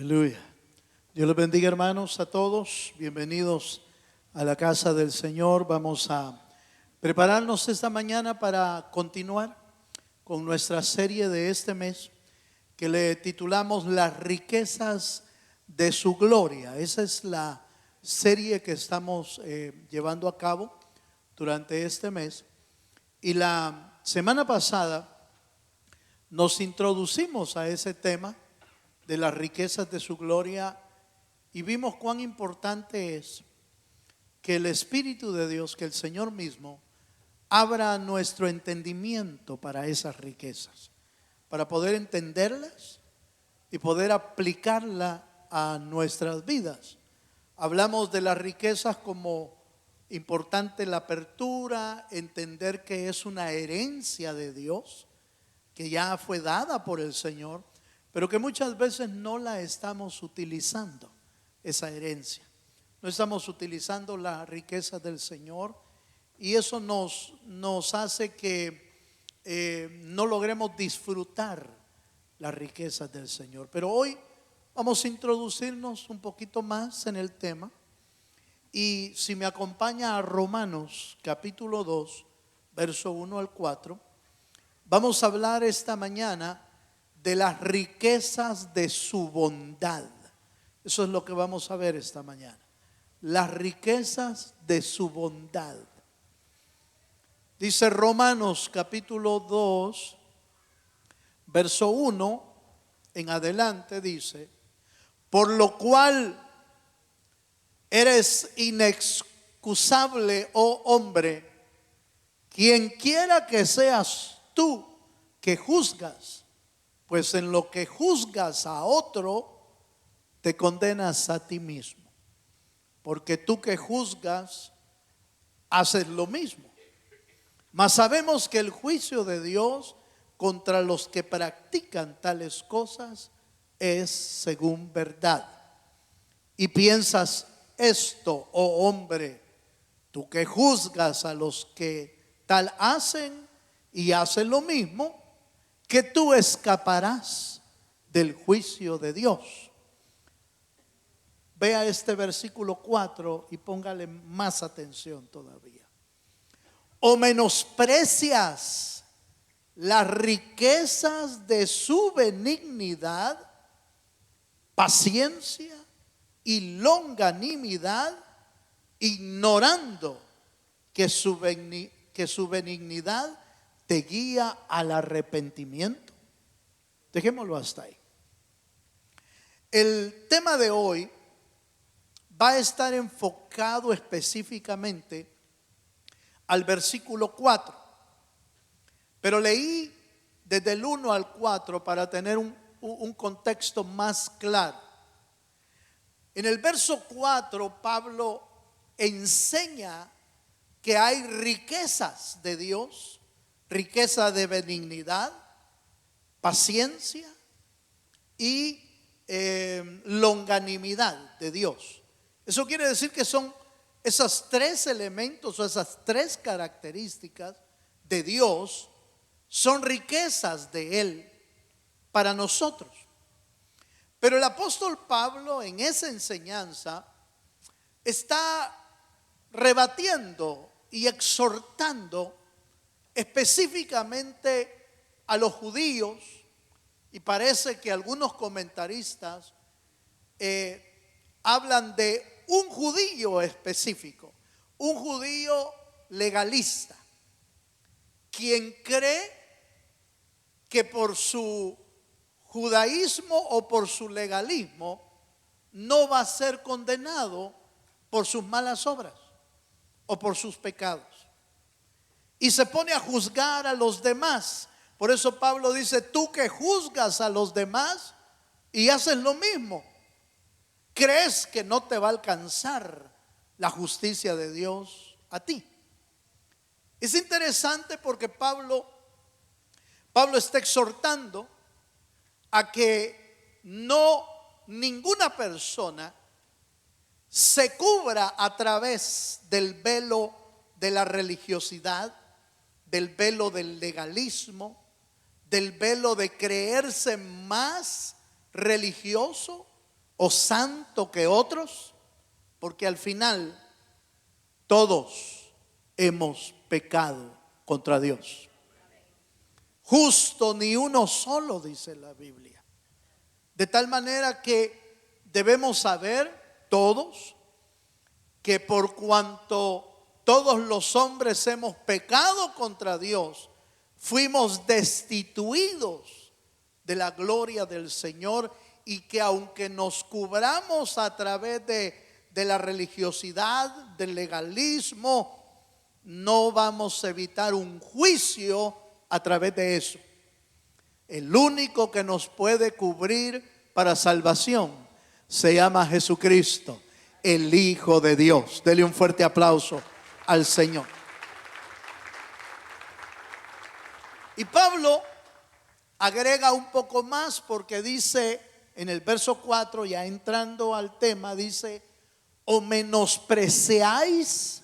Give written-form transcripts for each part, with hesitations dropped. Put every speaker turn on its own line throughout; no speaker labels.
Aleluya. Dios les bendiga, hermanos, a todos. Bienvenidos a la casa del Señor. Vamos a prepararnos esta mañana para continuar con nuestra serie de este mes que le titulamos Las riquezas de su gloria. Esa es la serie que estamos llevando a cabo durante este mes. Y la semana pasada nos introducimos a ese tema de las riquezas de su gloria y vimos cuán importante es que el Espíritu de Dios, que el Señor mismo, abra nuestro entendimiento para esas riquezas, para poder entenderlas y poder aplicarlas a nuestras vidas. Hablamos de las riquezas como importante la apertura, entender que es una herencia de Dios, que ya fue dada por el Señor, pero que muchas veces no la estamos utilizando, esa herencia. No estamos utilizando la riqueza del Señor y eso nos hace que no logremos disfrutar las riquezas del Señor. Pero hoy vamos a introducirnos un poquito más en el tema. Y si me acompaña a Romanos capítulo 2, verso 1 al 4, vamos a hablar esta mañana de las riquezas de su bondad. Eso es lo que vamos a ver esta mañana. Las riquezas de su bondad. Dice Romanos capítulo 2, verso 1 en adelante, dice: por lo cual eres inexcusable, oh hombre, quien quiera que seas tú que juzgas, pues en lo que juzgas a otro, te condenas a ti mismo. Porque tú que juzgas, haces lo mismo. Mas sabemos que el juicio de Dios contra los que practican tales cosas es según verdad. Y piensas esto, oh hombre, tú que juzgas a los que tal hacen y hacen lo mismo, que tú escaparás del juicio de Dios. Vea este versículo 4 y póngale más atención todavía. O menosprecias las riquezas de su benignidad, paciencia y longanimidad, ignorando que su benignidad te guía al arrepentimiento. Dejémoslo hasta ahí. El tema de hoy va a estar enfocado específicamente al versículo 4, pero leí desde el 1 al 4 para tener un contexto más claro. En el verso 4 Pablo enseña que hay riquezas de Dios, riqueza de benignidad, paciencia y longanimidad de Dios. Eso quiere decir que son esos tres elementos o esas tres características de Dios, son riquezas de Él para nosotros. Pero el apóstol Pablo en esa enseñanza está rebatiendo y exhortando específicamente a los judíos, y parece que algunos comentaristas hablan de un judío específico, un judío legalista, quien cree que por su judaísmo o por su legalismo no va a ser condenado por sus malas obras o por sus pecados. Y se pone a juzgar a los demás. Por eso Pablo dice: tú que juzgas a los demás y haces lo mismo, crees que no te va a alcanzar la justicia de Dios a ti. Es interesante porque Pablo está exhortando a que ninguna persona se cubra a través del velo de la religiosidad, del velo del legalismo, del velo de creerse más religioso o santo que otros, porque al final todos hemos pecado contra Dios. Justo ni uno solo, dice la Biblia. De tal manera que debemos saber todos que por cuanto todos los hombres hemos pecado contra Dios, fuimos destituidos de la gloria del Señor, y que aunque nos cubramos a través de la religiosidad, del legalismo, no vamos a evitar un juicio a través de eso. El único que nos puede cubrir para salvación se llama Jesucristo, el Hijo de Dios. Dele un fuerte aplauso al Señor. Y Pablo agrega un poco más, porque dice en el verso 4, ya entrando al tema, dice: o menospreciáis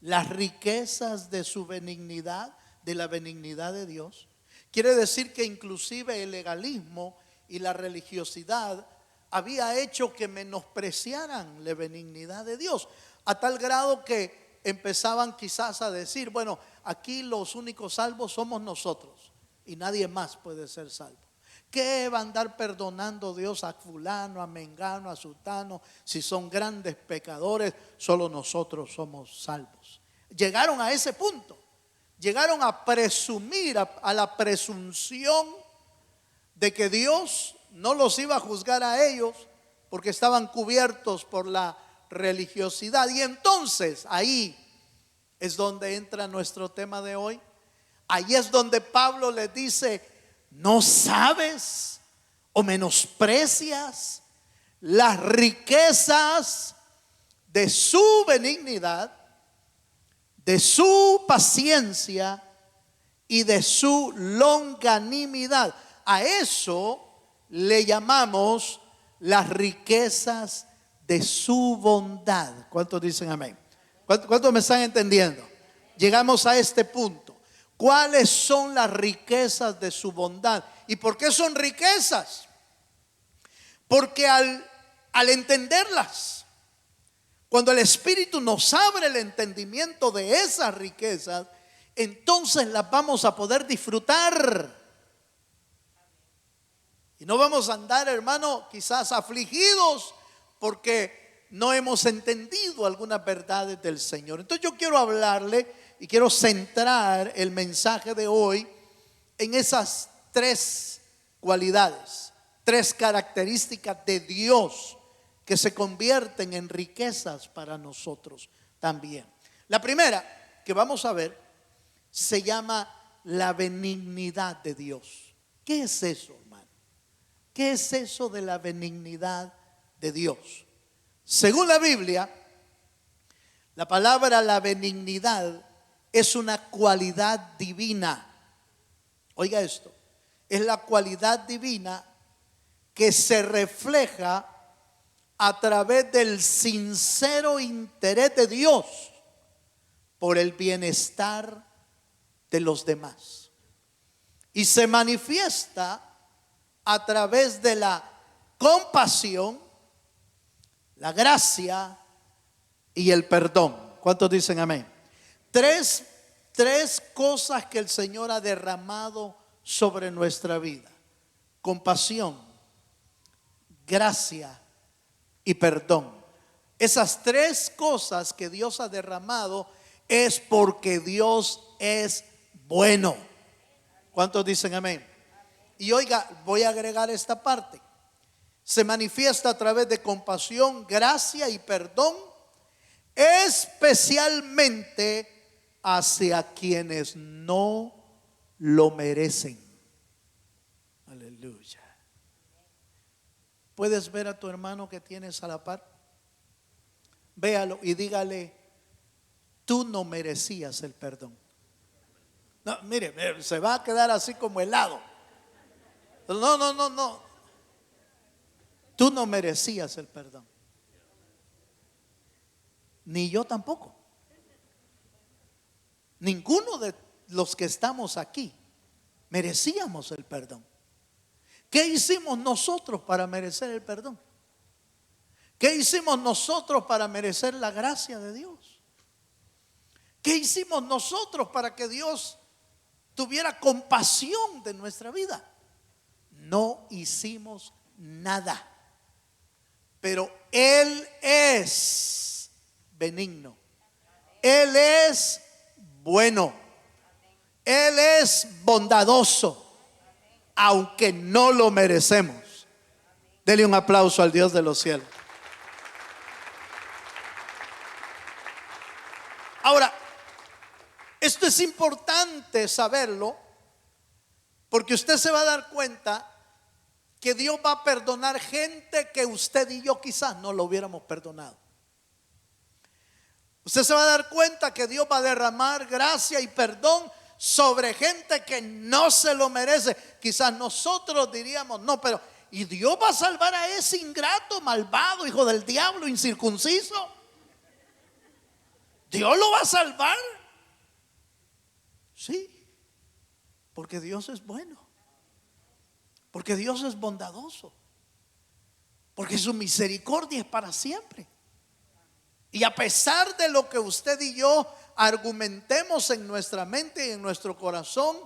las riquezas de su benignidad, de la benignidad de Dios. Quiere decir que inclusive el legalismo y la religiosidad había hecho que menospreciaran la benignidad de Dios, a tal grado que empezaban quizás a decir: bueno, aquí los únicos salvos somos nosotros y nadie más puede ser salvo. ¿Qué va a andar perdonando Dios a fulano, a mengano, a sutano, si son grandes pecadores? Solo nosotros somos salvos. Llegaron a ese punto. Llegaron a presumir, a la presunción de que Dios no los iba a juzgar a ellos porque estaban cubiertos por la religiosidad. Y entonces ahí es donde entra nuestro tema de hoy. Ahí es donde Pablo les dice: ¿no sabes o menosprecias las riquezas de su benignidad, de su paciencia y de su longanimidad? A eso le llamamos las riquezas de su bondad. ¿Cuántos dicen amén? ¿Cuántos me están entendiendo? Llegamos a este punto. ¿Cuáles son las riquezas de su bondad? ¿Y por qué son riquezas? Porque al entenderlas, cuando el Espíritu nos abre el entendimiento de esas riquezas, entonces las vamos a poder disfrutar. Y no vamos a andar, hermano, quizás afligidos porque no hemos entendido algunas verdades del Señor. Entonces yo quiero hablarle y quiero centrar el mensaje de hoy en esas tres cualidades, tres características de Dios que se convierten en riquezas para nosotros también. La primera que vamos a ver se llama la benignidad de Dios. ¿Qué es eso, hermano? ¿Qué es eso de la benignidad de Dios? Según la Biblia, la palabra la benignidad es una cualidad divina. Oiga esto, es la cualidad divina que se refleja a través del sincero interés de Dios por el bienestar de los demás. Y se manifiesta a través de la compasión, la gracia y el perdón. ¿Cuántos dicen amén? Tres cosas que el Señor ha derramado sobre nuestra vida: compasión, gracia y perdón. Esas tres cosas que Dios ha derramado es porque Dios es bueno. ¿Cuántos dicen amén? Y oiga, voy a agregar esta parte: se manifiesta a través de compasión, gracia y perdón, especialmente hacia quienes no lo merecen. Aleluya. ¿Puedes ver a tu hermano que tienes a la par? Véalo y dígale: tú no merecías el perdón. No, mire, se va a quedar así como helado. No. Tú no merecías el perdón. Ni yo tampoco. Ninguno de los que estamos aquí merecíamos el perdón. ¿Qué hicimos nosotros para merecer el perdón? ¿Qué hicimos nosotros para merecer la gracia de Dios? ¿Qué hicimos nosotros para que Dios tuviera compasión de nuestra vida? No hicimos nada. Pero Él es benigno. Él es bueno. Él es bondadoso, aunque no lo merecemos. Dele un aplauso al Dios de los cielos. Ahora, esto es importante saberlo, porque usted se va a dar cuenta que Dios va a perdonar gente que usted y yo quizás no lo hubiéramos perdonado. Usted se va a dar cuenta que Dios va a derramar gracia y perdón sobre gente que no se lo merece. Quizás nosotros diríamos, no, pero ¿y Dios va a salvar a ese ingrato, malvado, hijo del diablo, incircunciso? ¿Dios lo va a salvar? Sí, porque Dios es bueno, porque Dios es bondadoso, porque su misericordia es para siempre. Y a pesar de lo que usted y yo argumentemos en nuestra mente y en nuestro corazón,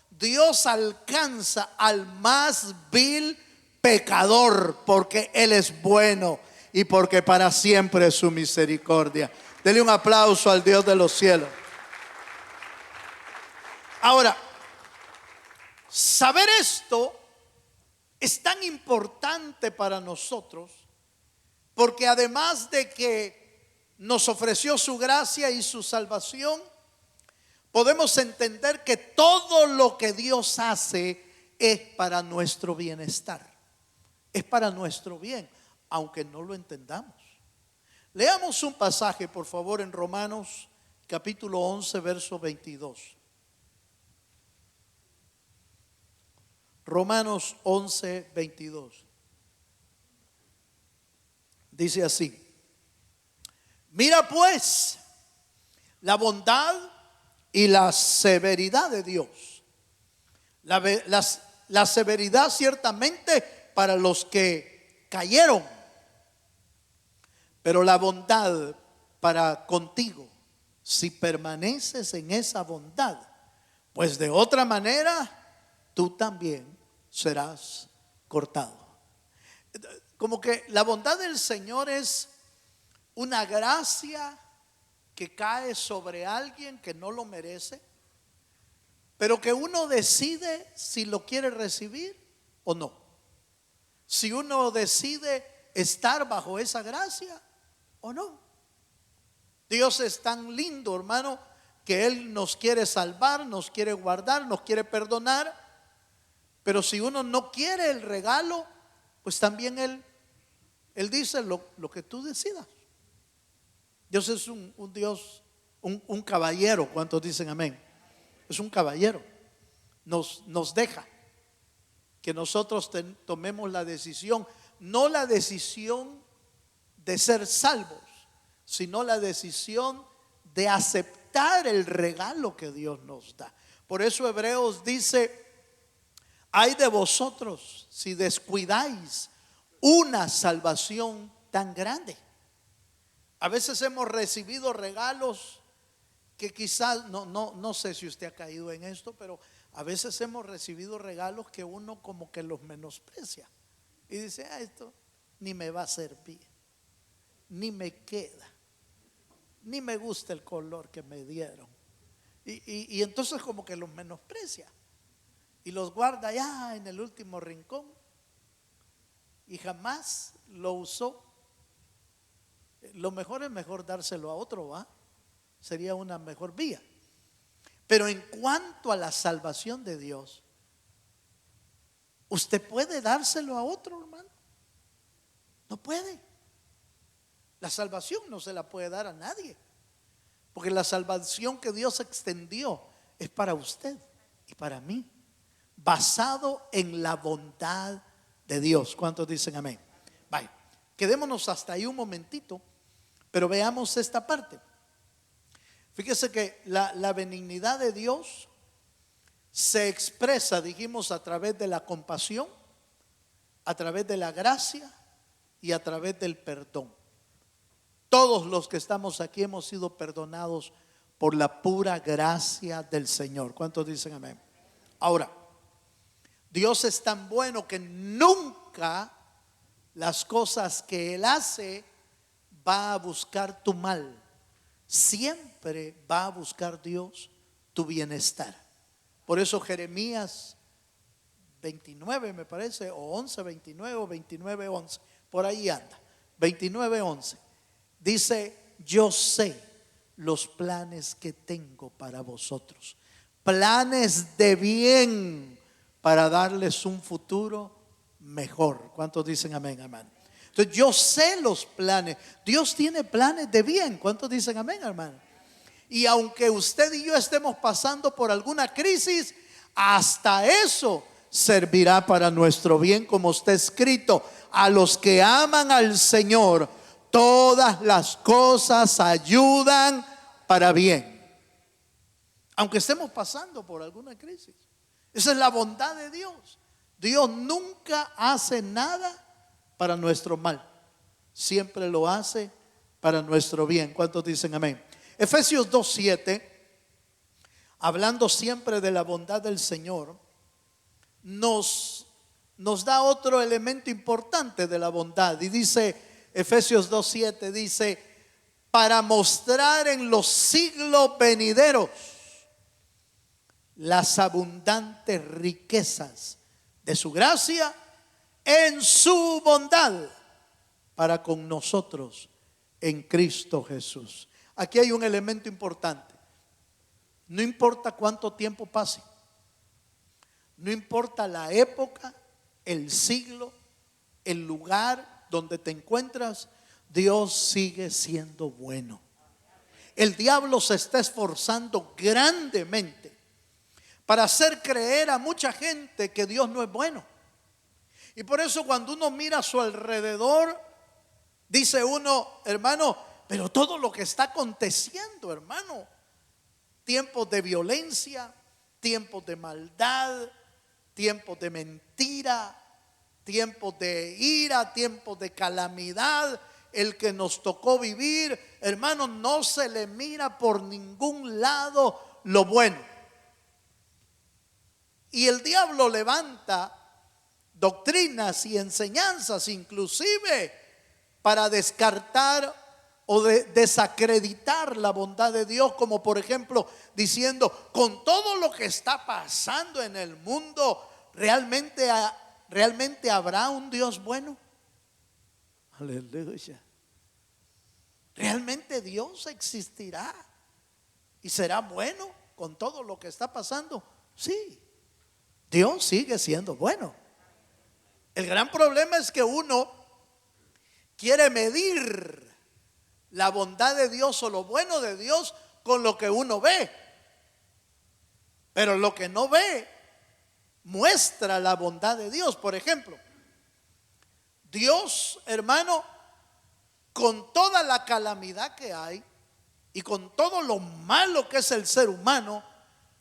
Dios alcanza al más vil pecador, porque Él es bueno y porque para siempre es su misericordia. Dele un aplauso al Dios de los cielos. Ahora, saber esto es tan importante para nosotros, porque además de que nos ofreció su gracia y su salvación, podemos entender que todo lo que Dios hace es para nuestro bienestar, es para nuestro bien, aunque no lo entendamos. Leamos un pasaje, por favor, en Romanos capítulo 11, verso 22. Romanos 11, 22. Dice así: mira pues la bondad y la severidad de Dios. La severidad ciertamente para los que cayeron, pero la bondad para contigo, si permaneces en esa bondad, pues de otra manera tú también serás cortado. Como que la bondad del Señor es una gracia que cae sobre alguien que no lo merece, pero que uno decide si lo quiere recibir o no. Si uno decide estar bajo esa gracia o no. Dios es tan lindo, hermano, que Él nos quiere salvar, nos quiere guardar, nos quiere perdonar. Pero si uno no quiere el regalo, pues también Él dice lo que tú decidas. Dios es un Dios, un caballero. ¿Cuántos dicen amén? Es un caballero. Nos deja que nosotros tomemos la decisión, no la decisión de ser salvos, sino la decisión de aceptar el regalo que Dios nos da. Por eso Hebreos dice: ay de vosotros si descuidáis una salvación tan grande. A veces hemos recibido regalos que quizás, no sé si usted ha caído en esto, pero a veces hemos recibido regalos que uno como que los menosprecia y dice: esto ni me va a servir, ni me queda, ni me gusta el color que me dieron. Y entonces como que los menosprecia y los guarda allá en el último rincón y jamás lo usó. Lo mejor es mejor dárselo a otro, ¿va? Sería una mejor vía. Pero en cuanto a la salvación de Dios, ¿usted puede dárselo a otro, hermano? No puede. La salvación no se la puede dar a nadie, porque la salvación que Dios extendió es para usted y para mí, basado en la bondad de Dios. ¿Cuántos dicen amén? Vaya, quedémonos hasta ahí un momentito, pero veamos esta parte. Fíjese que la benignidad de Dios se expresa, dijimos, a través de la compasión, a través de la gracia y a través del perdón. Todos los que estamos aquí hemos sido perdonados por la pura gracia del Señor. ¿Cuántos dicen amén? Ahora, Dios es tan bueno que nunca las cosas que Él hace va a buscar tu mal. Siempre va a buscar Dios tu bienestar. Por eso Jeremías 29 me parece, o 11, 29 o 29, 11, por ahí anda, 29, 11. Dice, yo sé los planes que tengo para vosotros, planes de bien para darles un futuro mejor. ¿Cuántos dicen amén, hermano? Entonces yo sé los planes. Dios tiene planes de bien. ¿Cuántos dicen amén, hermano? Y aunque usted y yo estemos pasando por alguna crisis, hasta eso servirá para nuestro bien, como está escrito: a los que aman al Señor, todas las cosas ayudan para bien. Aunque estemos pasando por alguna crisis, esa es la bondad de Dios. Dios nunca hace nada para nuestro mal, siempre lo hace para nuestro bien. ¿Cuántos dicen amén? Efesios 2:7, hablando siempre de la bondad del Señor, nos da otro elemento importante de la bondad. Y dice Efesios 2:7, dice: para mostrar en los siglos venideros las abundantes riquezas de su gracia en su bondad para con nosotros en Cristo Jesús. Aquí hay un elemento importante. No importa cuánto tiempo pase, no importa la época, el siglo, el lugar donde te encuentras, Dios sigue siendo bueno. El diablo se está esforzando grandemente para hacer creer a mucha gente que Dios no es bueno. Y por eso cuando uno mira a su alrededor, dice uno, hermano, pero todo lo que está aconteciendo, hermano, tiempos de violencia, tiempos de maldad, tiempos de mentira, tiempos de ira, tiempos de calamidad, el que nos tocó vivir, hermano, no se le mira por ningún lado lo bueno. Y el diablo levanta doctrinas y enseñanzas inclusive para descartar o desacreditar la bondad de Dios, como por ejemplo diciendo, con todo lo que está pasando en el mundo, ¿realmente habrá un Dios bueno? Aleluya. ¿Realmente Dios existirá y será bueno con todo lo que está pasando? Sí, Dios sigue siendo bueno. El gran problema es que uno quiere medir la bondad de Dios o lo bueno de Dios con lo que uno ve. Pero lo que no ve muestra la bondad de Dios. Por ejemplo, Dios, hermano, con toda la calamidad que hay y con todo lo malo que es el ser humano,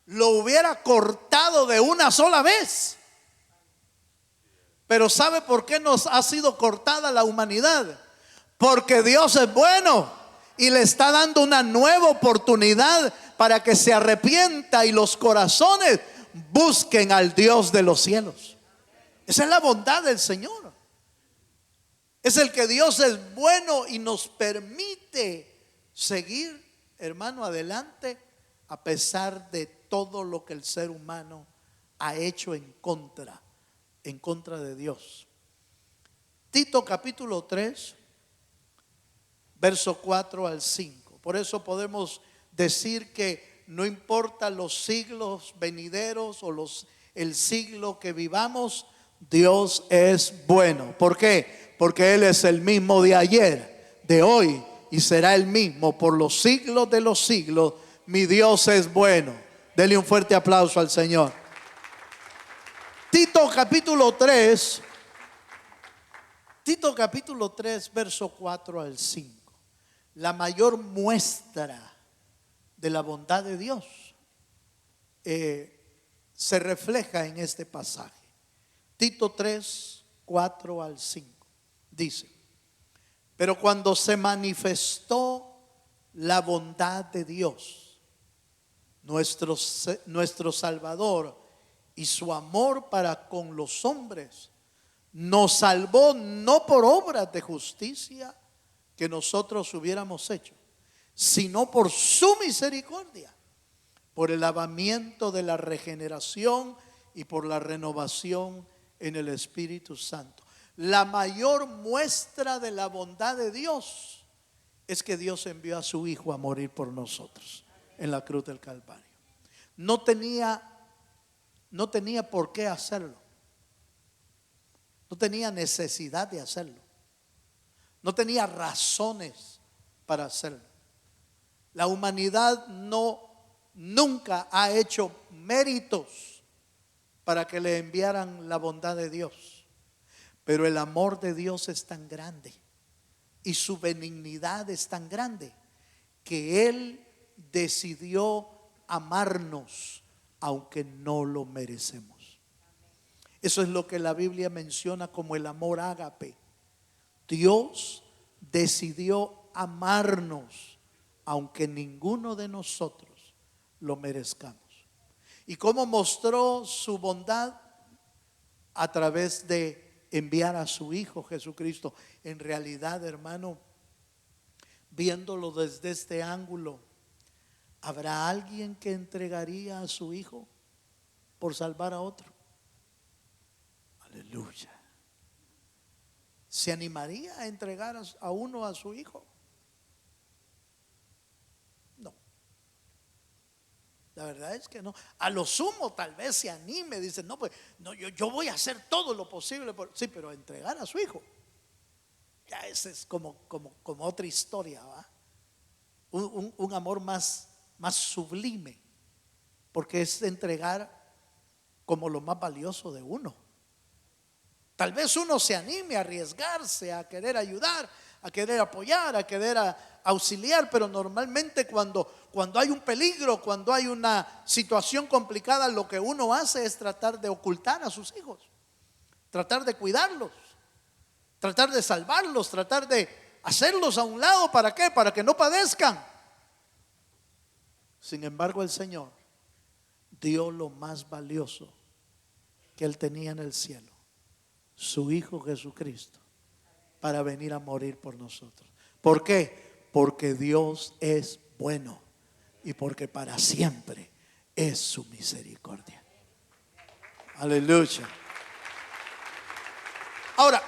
lo hubiera cortado de una sola vez. Pero ¿sabe por qué nos ha sido cortada la humanidad? Porque Dios es bueno y le está dando una nueva oportunidad para que se arrepienta y los corazones busquen al Dios de los cielos. Esa es la bondad del Señor. Es el que Dios es bueno y nos permite seguir, hermano, adelante a pesar de todo lo que el ser humano ha hecho en contra de Dios. Tito capítulo 3, verso 4 al 5. Por eso podemos decir que no importa los siglos venideros o el siglo que vivamos, Dios es bueno. ¿Por qué? Porque Él es el mismo de ayer, de hoy y será el mismo por los siglos de los siglos. Mi Dios es bueno. Dele un fuerte aplauso al Señor. Tito capítulo 3, verso 4 al 5. La mayor muestra de la bondad de Dios se refleja en este pasaje. Tito 3, 4 al 5. Dice: Pero cuando se manifestó la bondad de Dios, nuestro Salvador, y su amor para con los hombres, nos salvó no por obras de justicia que nosotros hubiéramos hecho, sino por su misericordia, por el lavamiento de la regeneración y por la renovación en el Espíritu Santo. La mayor muestra de la bondad de Dios es que Dios envió a su Hijo a morir por nosotros en la cruz del Calvario. No tenía por qué hacerlo. No tenía necesidad de hacerlo. No tenía razones para hacerlo. La humanidad nunca ha hecho méritos para que le enviaran la bondad de Dios. Pero el amor de Dios es tan grande y su benignidad es tan grande que Él decidió amarnos aunque no lo merecemos. Eso es lo que la Biblia menciona como el amor ágape. Dios decidió amarnos aunque ninguno de nosotros lo merezcamos. ¿Y cómo mostró su bondad? A través de enviar a su Hijo Jesucristo. En realidad, hermano, viéndolo desde este ángulo, ¿habrá alguien que entregaría a su Hijo por salvar a otro? Aleluya. ¿Se animaría a entregar a uno a su Hijo? No. La verdad es que no. A lo sumo tal vez se anime, dice, no, pues no, yo voy a hacer todo lo posible sí, pero entregar a su Hijo, ya ese es como otra historia, ¿va? Un amor más sublime, porque es entregar como lo más valioso de uno. Tal vez uno se anime a arriesgarse, a querer ayudar, a querer apoyar, a querer auxiliar, pero normalmente cuando hay un peligro, cuando hay una situación complicada, lo que uno hace es tratar de ocultar a sus hijos, tratar de cuidarlos, tratar de salvarlos, tratar de hacerlos a un lado. ¿Para qué? Para que no padezcan. Sin embargo, el Señor dio lo más valioso que Él tenía en el cielo, su Hijo Jesucristo, para venir a morir por nosotros. ¿Por qué? Porque Dios es bueno y porque para siempre es su misericordia. Aleluya. Ahora,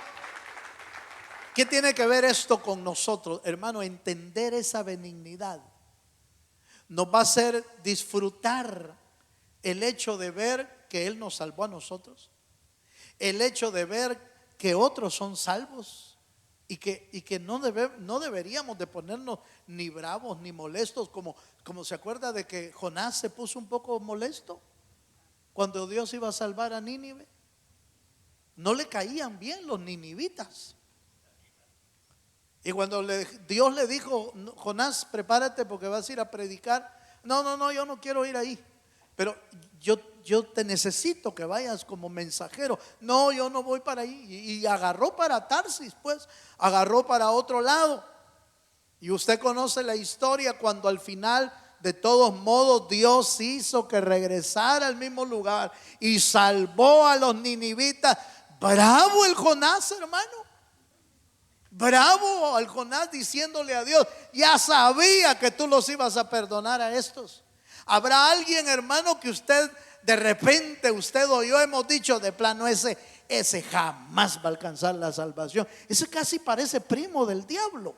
¿qué tiene que ver esto con nosotros? Hermano, entender esa benignidad nos va a hacer disfrutar el hecho de ver que Él nos salvó a nosotros, el hecho de ver que otros son salvos y que no deberíamos de ponernos ni bravos ni molestos, como se acuerda de que Jonás se puso un poco molesto cuando Dios iba a salvar a Nínive. No le caían bien los ninivitas. Y cuando Dios le dijo, Jonás, prepárate porque vas a ir a predicar. No, yo no quiero ir ahí, pero yo te necesito que vayas como mensajero. No, yo no voy para ahí. Y agarró para Tarsis, pues, agarró para otro lado. Y usted conoce la historia cuando al final, de todos modos, Dios hizo que regresara al mismo lugar y salvó a los ninivitas. Bravo el Jonás, hermano. Bravo al Jonás, diciéndole a Dios, ya sabía que tú los ibas a perdonar a estos. Habrá alguien, hermano, que usted de repente, usted o yo hemos dicho de plano, ese jamás va a alcanzar la salvación. Ese casi parece primo del diablo.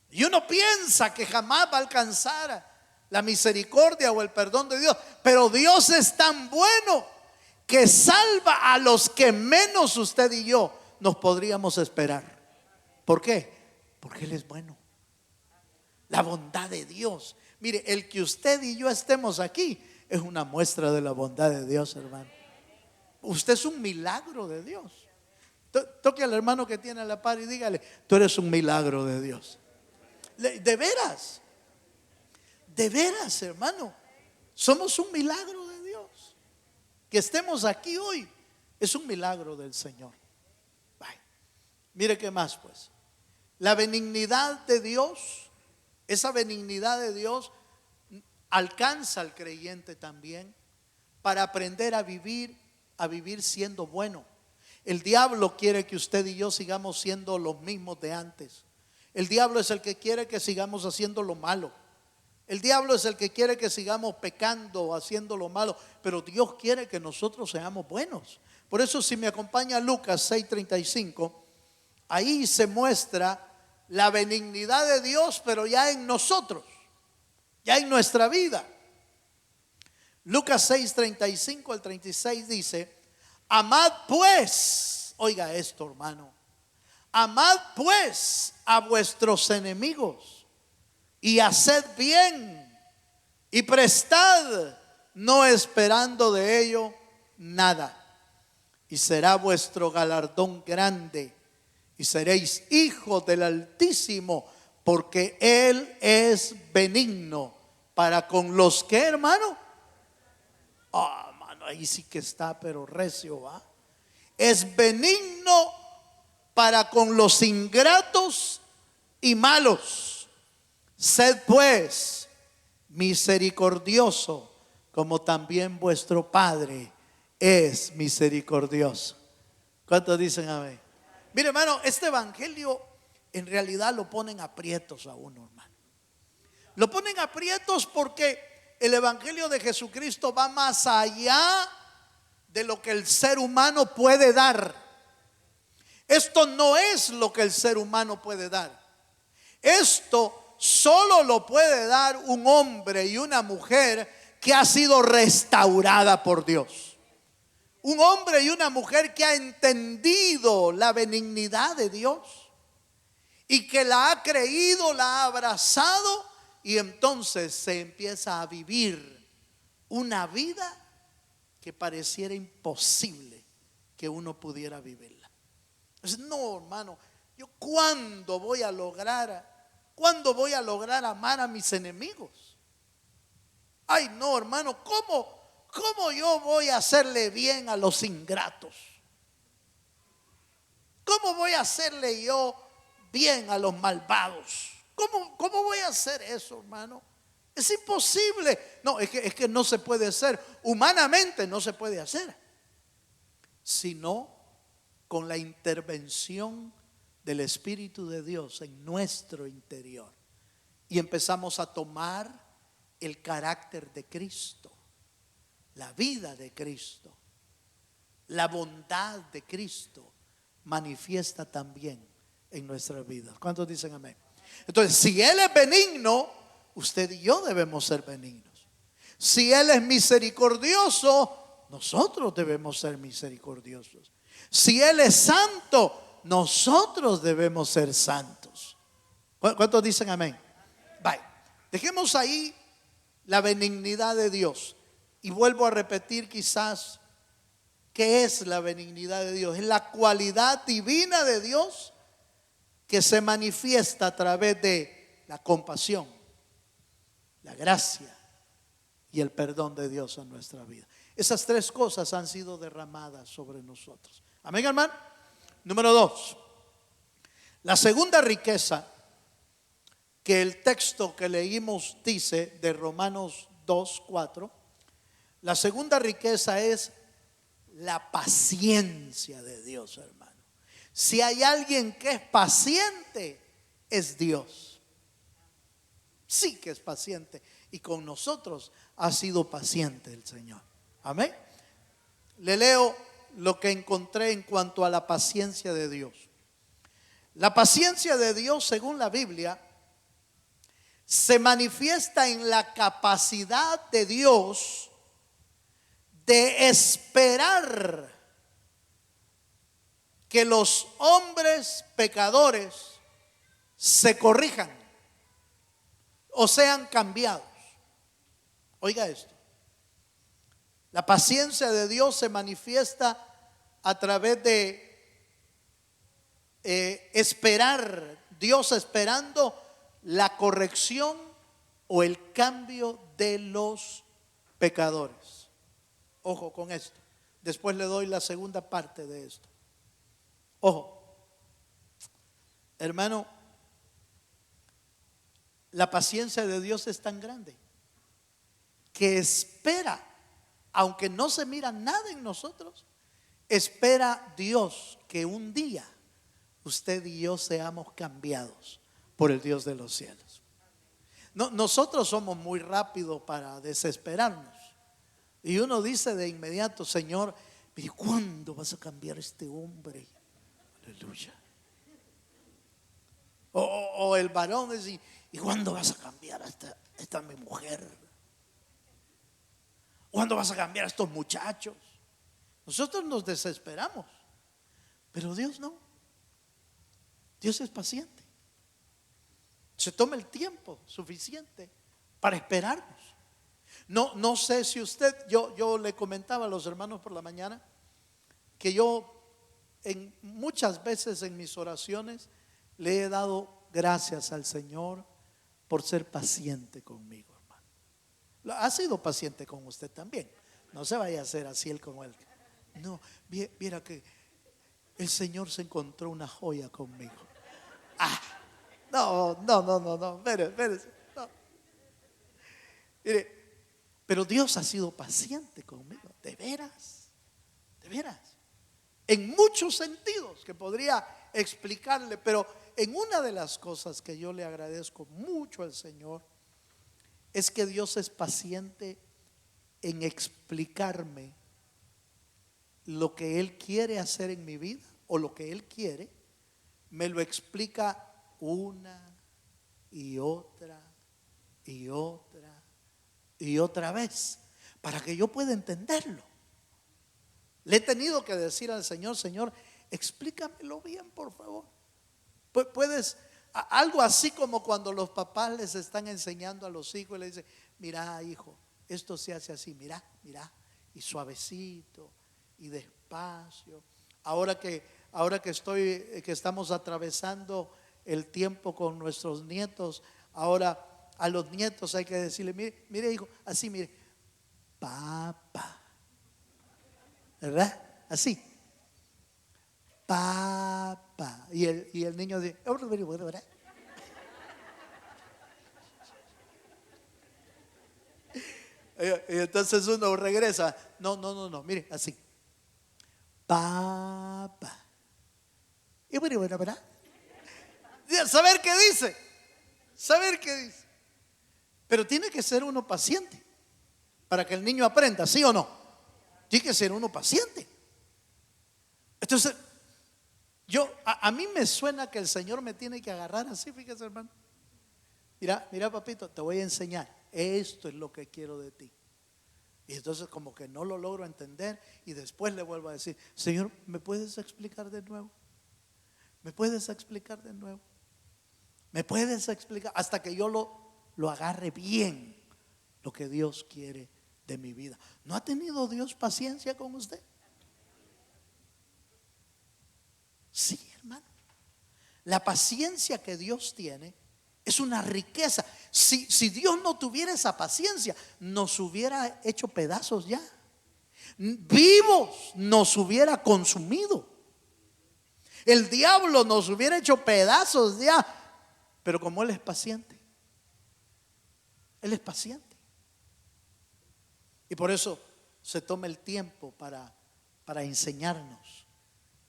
Y uno piensa que jamás va a alcanzar la misericordia o el perdón de Dios. Pero Dios es tan bueno que salva a los que menos usted y yo nos podríamos esperar. ¿Por qué? Porque Él es bueno. La bondad de Dios. Mire, el que usted y yo estemos aquí es una muestra de la bondad de Dios, hermano. Usted es un milagro de Dios. Toque al hermano que tiene a la par y dígale, tú eres un milagro de Dios. De veras, hermano, somos un milagro de Dios. Que estemos aquí hoy es un milagro del Señor. Mire qué más pues. La benignidad de Dios, esa benignidad de Dios alcanza al creyente también para aprender a vivir siendo bueno. El diablo quiere que usted y yo sigamos siendo los mismos de antes. El diablo es el que quiere que sigamos haciendo lo malo. El diablo es el que quiere que sigamos pecando, haciendo lo malo. Pero Dios quiere que nosotros seamos buenos. Por eso, si me acompaña Lucas 6:35, ahí se muestra la benignidad de Dios, pero ya en nosotros, ya en nuestra vida. Lucas 6:35 al 36 dice: amad pues, oiga esto, hermano, amad pues a vuestros enemigos y haced bien y prestad, no esperando de ello nada, y será vuestro galardón grande y seréis hijos del Altísimo, porque Él es benigno para con los que, hermano, mano, ahí sí que está, pero recio, ¿va? Es benigno para con los ingratos y malos. Sed pues misericordioso, como también vuestro Padre es misericordioso. ¿Cuántos dicen amén? Mire, hermano, este evangelio en realidad lo ponen aprietos a uno, hermano. Lo ponen aprietos porque el evangelio de Jesucristo va más allá de lo que el ser humano puede dar. Esto no es lo que el ser humano puede dar. Esto solo lo puede dar un hombre y una mujer que ha sido restaurada por Dios. Un hombre y una mujer que ha entendido la benignidad de Dios y que la ha creído, la ha abrazado, y entonces se empieza a vivir una vida que pareciera imposible que uno pudiera vivirla. Entonces, no, hermano, yo ¿cuándo voy a lograr amar a mis enemigos? Ay, no, hermano, ¿cómo yo voy a hacerle bien a los ingratos? ¿Cómo voy a hacerle yo bien a los malvados? ¿Cómo voy a hacer eso, hermano? Es imposible. No, es que no se puede hacer. Humanamente no se puede hacer, sino con la intervención del Espíritu de Dios en nuestro interior. Y empezamos a tomar el carácter de Cristo, la vida de Cristo, la bondad de Cristo manifiesta también en nuestras vidas. ¿Cuántos dicen amén? Entonces, si Él es benigno, usted y yo debemos ser benignos. Si Él es misericordioso, nosotros debemos ser misericordiosos. Si Él es santo, nosotros debemos ser santos. ¿Cuántos dicen amén? Bye. Dejemos ahí la benignidad de Dios. Y vuelvo a repetir quizás, ¿qué es la benignidad de Dios? Es la cualidad divina de Dios que se manifiesta a través de la compasión, la gracia y el perdón de Dios en nuestra vida. Esas tres cosas han sido derramadas sobre nosotros. Amén, hermano. Número 2. La segunda riqueza que el texto que leímos dice de Romanos 2:4, la segunda riqueza es la paciencia de Dios, hermano. Si hay alguien que es paciente, es Dios. Sí que es paciente, y con nosotros ha sido paciente el Señor. Amén. Le leo lo que encontré en cuanto a la paciencia de Dios. La paciencia de Dios, según la Biblia, se manifiesta en la capacidad de Dios de esperar que los hombres pecadores se corrijan o sean cambiados. Oiga esto. La paciencia de Dios se manifiesta a través de esperar, Dios esperando la corrección o el cambio de los pecadores. Ojo con esto. Después le doy la segunda parte de esto. Ojo. Hermano, la paciencia de Dios es tan grande que espera, aunque no se mira nada en nosotros, espera Dios que un día usted y yo seamos cambiados por el Dios de los cielos. No, nosotros somos muy rápidos para desesperarnos. Y uno dice de inmediato: Señor, ¿y cuándo vas a cambiar este hombre? Aleluya. O el varón dice: ¿y cuándo vas a cambiar a esta mi mujer? ¿Cuándo vas a cambiar a estos muchachos? Nosotros nos desesperamos, pero Dios no. Dios es paciente. Se toma el tiempo suficiente para esperarnos. No sé si usted, yo le comentaba a los hermanos por la mañana que yo muchas veces en mis oraciones le he dado gracias al Señor por ser paciente conmigo, hermano. Ha sido paciente con usted también. No se vaya a hacer así él como él. No, mira que el Señor se encontró una joya conmigo. No, espérese. No. Mire, pero Dios ha sido paciente conmigo, de veras, en muchos sentidos que podría explicarle, pero en una de las cosas que yo le agradezco mucho al Señor es que Dios es paciente en explicarme lo que Él quiere hacer en mi vida, o lo que Él quiere, me lo explica una y otra y otra y otra vez para que yo pueda entenderlo. Le he tenido que decir al Señor: Señor, explícamelo bien, por favor. Puedes, algo así como cuando los papás les están enseñando a los hijos y le dicen: mira, hijo, esto se hace así, mira, y suavecito y despacio. Ahora que estamos atravesando el tiempo con nuestros nietos, ahora a los nietos hay que decirle: mire hijo, así, mire, papá, ¿verdad? Así, papá. Y el niño dice: ¿verdad? Y entonces uno regresa: no, mire, así, papá. Y bueno, ¿verdad? Saber qué dice. Pero tiene que ser uno paciente para que el niño aprenda, ¿sí o no? Tiene que ser uno paciente. Entonces, a mí me suena que el Señor me tiene que agarrar así, fíjese, hermano. Mira, papito, te voy a enseñar. Esto es lo que quiero de ti. Y entonces como que no lo logro entender, y después le vuelvo a decir: Señor, ¿me puedes explicar de nuevo? ¿Me puedes explicar de nuevo? ¿Me puedes explicar? Hasta que yo lo agarre bien, lo que Dios quiere de mi vida. ¿No ha tenido Dios paciencia con usted? Sí, hermano. La paciencia que Dios tiene es una riqueza. Si Dios no tuviera esa paciencia, nos hubiera hecho pedazos ya. Vivos nos hubiera consumido. El diablo nos hubiera hecho pedazos ya. Pero como Él es paciente, Él es paciente. Y por eso se toma el tiempo para enseñarnos,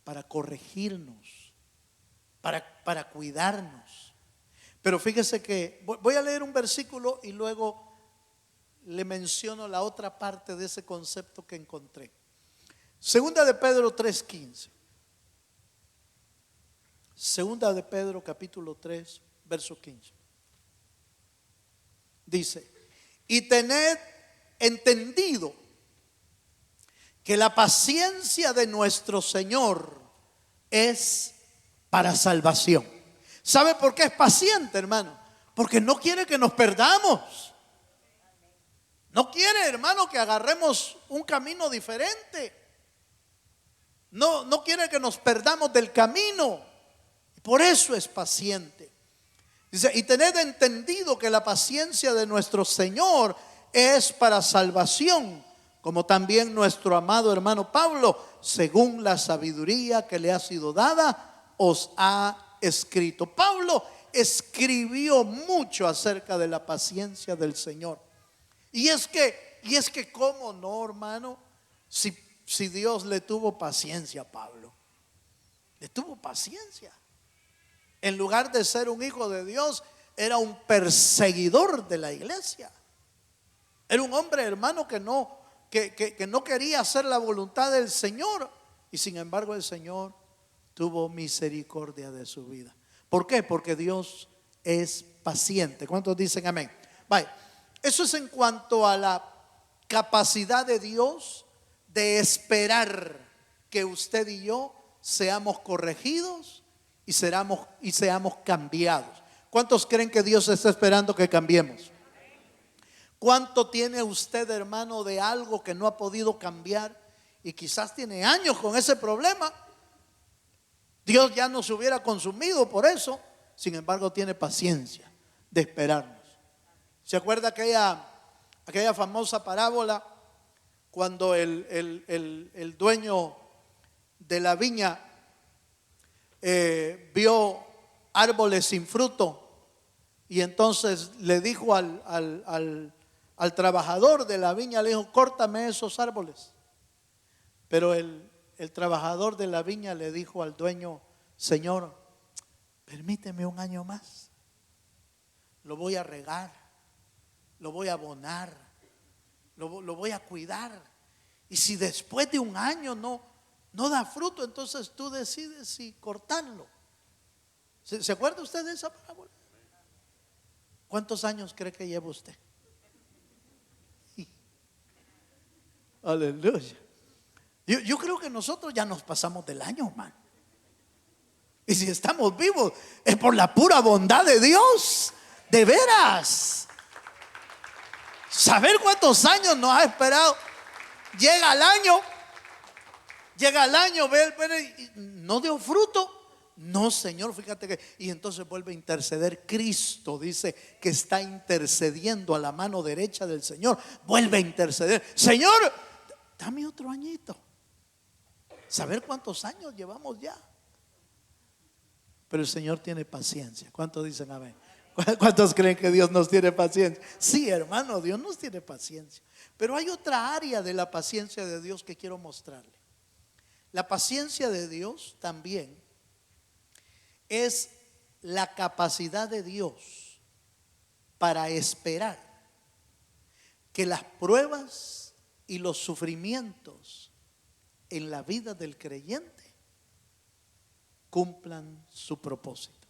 para corregirnos, para cuidarnos. Pero fíjese que voy a leer un versículo y luego le menciono la otra parte de ese concepto que encontré. Segunda de Pedro 3:15. Segunda de Pedro capítulo 3, verso 15. Dice: y tened entendido que la paciencia de nuestro Señor es para salvación. ¿Sabe por qué es paciente, hermano? Porque no quiere que nos perdamos. No quiere, hermano, que agarremos un camino diferente. No quiere que nos perdamos del camino. Por eso es paciente. Dice: y tened entendido que la paciencia de nuestro Señor es para salvación, como también nuestro amado hermano Pablo, según la sabiduría que le ha sido dada, os ha escrito. Pablo escribió mucho acerca de la paciencia del Señor. Y es que cómo no, hermano, si Dios le tuvo paciencia a Pablo, le tuvo paciencia. En lugar de ser un hijo de Dios, era un perseguidor de la iglesia. Era un hombre, hermano, que no quería hacer la voluntad del Señor. Y sin embargo el Señor tuvo misericordia de su vida. ¿Por qué? Porque Dios es paciente. ¿Cuántos dicen amén? Vaya, eso es en cuanto a la capacidad de Dios de esperar que usted y yo seamos corregidos y seamos cambiados. ¿Cuántos creen que Dios está esperando que cambiemos? ¿Cuánto tiene usted, hermano, de algo que no ha podido cambiar y quizás tiene años con ese problema? Dios ya nos hubiera consumido por eso. Sin embargo, tiene paciencia de esperarnos. ¿Se acuerda aquella famosa parábola cuando el dueño de la viña vio árboles sin fruto y entonces le dijo al trabajador de la viña, le dijo: córtame esos árboles? Pero el trabajador de la viña le dijo al dueño: Señor, permíteme un año más, lo voy a regar, lo voy a abonar, lo voy a cuidar, y si después de un año no da fruto, entonces tú decides si cortarlo. ¿Se acuerda usted de esa parábola? ¿Cuántos años cree que lleva usted? Aleluya. Yo creo que nosotros ya nos pasamos del año, hermano. Y si estamos vivos es por la pura bondad de Dios. De veras. Saber cuántos años nos ha esperado. Llega el año, ve y no dio fruto. No, Señor, fíjate que. Y entonces vuelve a interceder. Cristo dice que está intercediendo a la mano derecha del Señor. Vuelve a interceder. Señor, dame otro añito. Saber cuántos años llevamos ya. Pero el Señor tiene paciencia. ¿Cuántos dicen amén? ¿Cuántos creen que Dios nos tiene paciencia? Sí, hermano, Dios nos tiene paciencia. Pero hay otra área de la paciencia de Dios que quiero mostrarle. La paciencia de Dios también es la capacidad de Dios para esperar que las pruebas y los sufrimientos en la vida del creyente cumplan su propósito.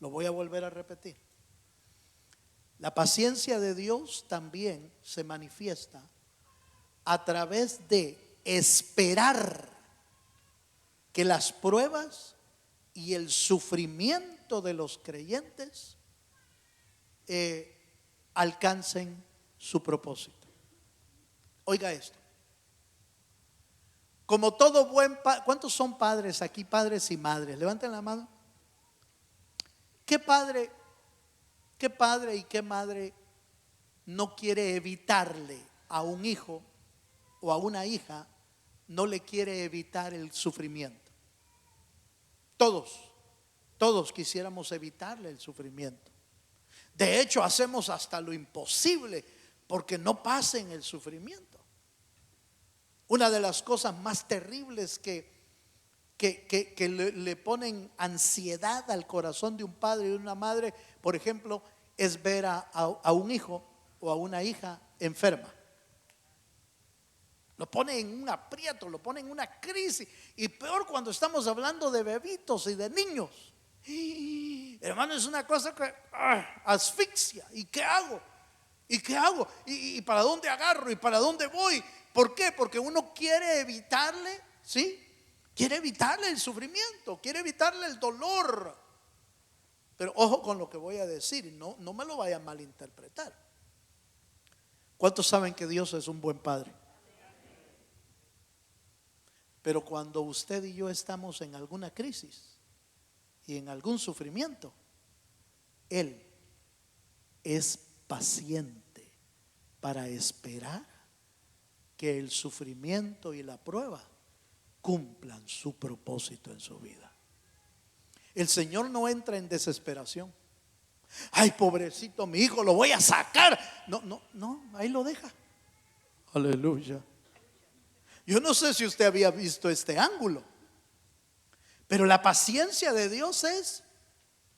Lo voy a volver a repetir. La paciencia de Dios también se manifiesta a través de esperar que las pruebas y el sufrimiento de los creyentes alcancen su propósito. Oiga esto. Como todo buen padre, ¿cuántos son padres aquí, padres y madres? Levanten la mano. ¿Qué padre y qué madre no quiere evitarle a un hijo o a una hija, no le quiere evitar el sufrimiento? Todos quisiéramos evitarle el sufrimiento. De hecho, hacemos hasta lo imposible porque no pasen el sufrimiento. Una de las cosas más terribles que le ponen ansiedad al corazón de un padre y de una madre, por ejemplo, es ver a un hijo o a una hija enferma. Lo pone en un aprieto, lo pone en una crisis. Y peor cuando estamos hablando de bebitos y de niños. Hermano, es una cosa que asfixia. ¿Y qué hago? ¿Y qué hago? ¿Y para dónde agarro? ¿Y para dónde voy? ¿Por qué? Porque uno quiere evitarle, ¿sí? Quiere evitarle el sufrimiento, quiere evitarle el dolor. Pero ojo con lo que voy a decir, no me lo vaya a malinterpretar. ¿Cuántos saben que Dios es un buen padre? Pero cuando usted y yo estamos en alguna crisis y en algún sufrimiento, Él es paciente para esperar que el sufrimiento y la prueba cumplan su propósito en su vida. El Señor no entra en desesperación. Ay, pobrecito mi hijo, lo voy a sacar. No, ahí lo deja. Aleluya. Yo no sé si usted había visto este ángulo, pero la paciencia de Dios es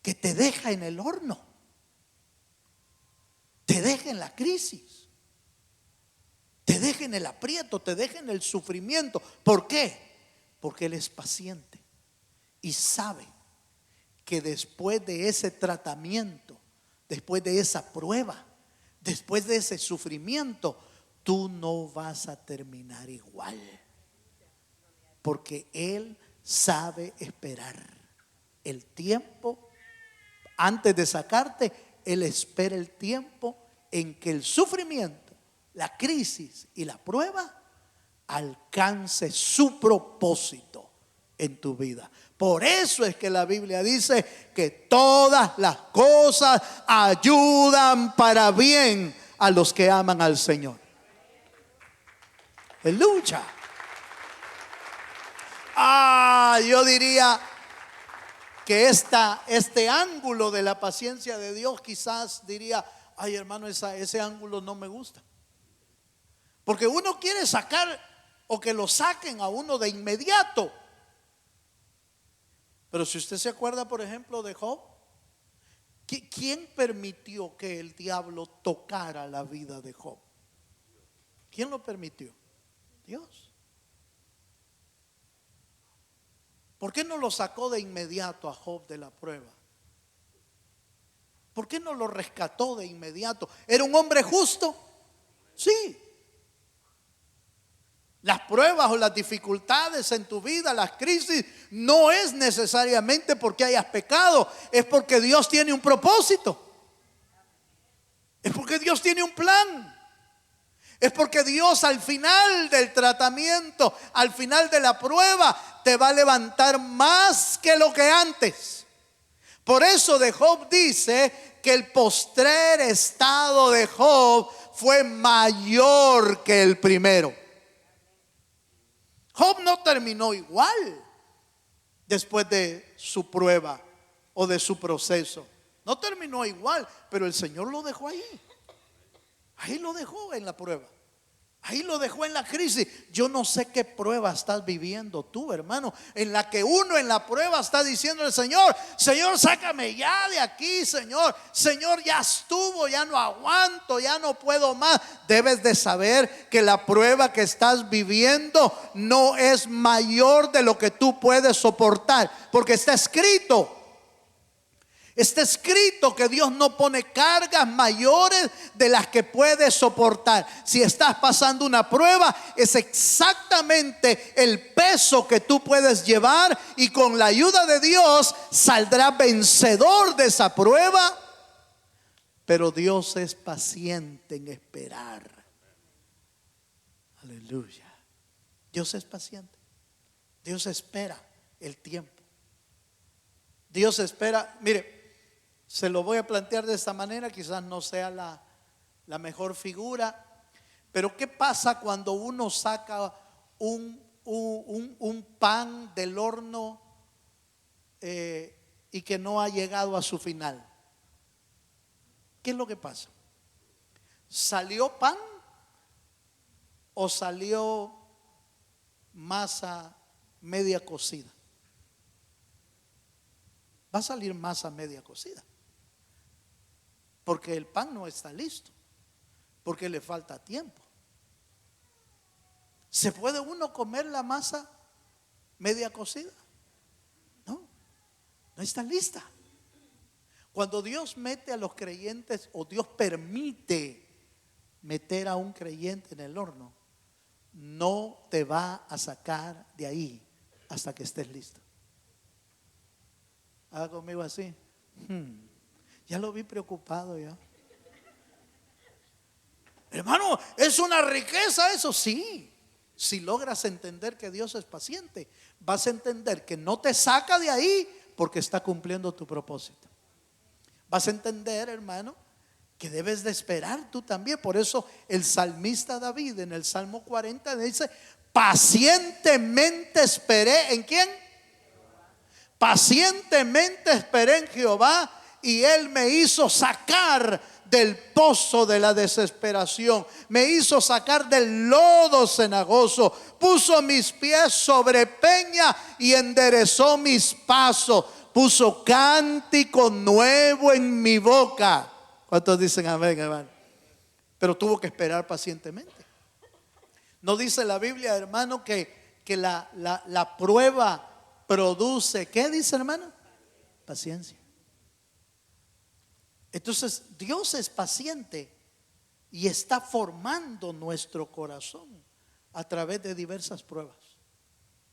que te deja en el horno, te deja en la crisis, te deja en el aprieto, te deja en el sufrimiento. ¿Por qué? Porque Él es paciente y sabe que después de ese tratamiento, después de esa prueba, después de ese sufrimiento, tú no vas a terminar igual, porque Él sabe esperar el tiempo. Antes de sacarte, Él espera el tiempo en que el sufrimiento, la crisis y la prueba alcance su propósito en tu vida. Por eso es que la Biblia dice que todas las cosas ayudan para bien a los que aman al Señor. Aleluya. Yo diría que este ángulo de la paciencia de Dios, quizás diría: ay, hermano, ese ángulo no me gusta. Porque uno quiere sacar o que lo saquen a uno de inmediato. Pero si usted se acuerda, por ejemplo, de Job, ¿quién permitió que el diablo tocara la vida de Job? ¿Quién lo permitió? Dios. ¿Por qué no lo sacó de inmediato a Job de la prueba? ¿Por qué no lo rescató de inmediato? ¿Era un hombre justo? Sí. Las pruebas o las dificultades en tu vida, las crisis, no es necesariamente porque hayas pecado, es porque Dios tiene un propósito. Es porque Dios tiene un plan. Es porque Dios al final del tratamiento, al final de la prueba, te va a levantar más que lo que antes. Por eso de Job dice que el postrer estado de Job fue mayor que el primero. Job no terminó igual después de su prueba o de su proceso. No terminó igual, pero el Señor lo dejó ahí. Ahí lo dejó en la prueba. Ahí lo dejó en la crisis. Yo no sé qué prueba estás viviendo tú, hermano, en la que uno en la prueba está diciendo al Señor: Señor, sácame ya de aquí, Señor. Señor, ya estuvo, ya no aguanto, ya no puedo más. Debes de saber que la prueba que estás viviendo no es mayor de lo que tú puedes soportar, porque está escrito. Está escrito que Dios no pone cargas mayores de las que puedes soportar. Si estás pasando una prueba, es exactamente el peso que tú puedes llevar, y con la ayuda de Dios saldrás vencedor de esa prueba. Pero Dios es paciente en esperar. Aleluya. Dios es paciente. Dios espera el tiempo. Dios espera. Mire, se lo voy a plantear de esta manera, quizás no sea la mejor figura, pero ¿qué pasa cuando uno saca un pan del horno y que no ha llegado a su final? ¿Qué es lo que pasa? ¿Salió pan o salió masa media cocida? Va a salir masa media cocida, porque el pan no está listo, porque le falta tiempo. ¿Se puede uno comer la masa media cocida? No está lista. Cuando Dios mete a los creyentes, o Dios permite meter a un creyente en el horno, no te va a sacar de ahí hasta que estés listo. Haga conmigo así. Ya lo vi preocupado ya. Hermano, ¿es una riqueza eso? Sí. Si logras entender que Dios es paciente, vas a entender que no te saca de ahí porque está cumpliendo tu propósito. Vas a entender, hermano, que debes de esperar tú también. Por eso el salmista David en el Salmo 40 dice: pacientemente esperé, ¿en quién? Pacientemente esperé en Jehová y Él me hizo sacar del pozo de la desesperación. Me hizo sacar del lodo cenagoso. Puso mis pies sobre peña y enderezó mis pasos. Puso cántico nuevo en mi boca. ¿Cuántos dicen amén, hermano? Pero tuvo que esperar pacientemente. ¿No dice la Biblia, hermano, que la prueba produce, ¿qué dice, hermano? Paciencia. Entonces Dios es paciente y está formando nuestro corazón a través de diversas pruebas.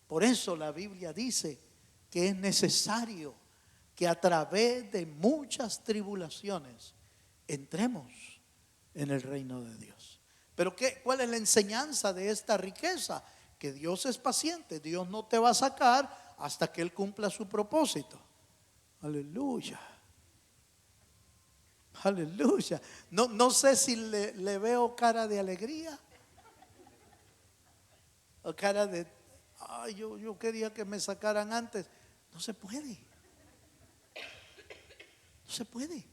Por eso la Biblia dice que es necesario que a través de muchas tribulaciones entremos en el reino de Dios. Pero ¿cuál es la enseñanza de esta riqueza? Que Dios es paciente. Dios no te va a sacar hasta que Él cumpla su propósito. Aleluya. Aleluya. No sé si le veo cara de alegría o cara de, ay, yo quería que me sacaran antes. No se puede. No se puede.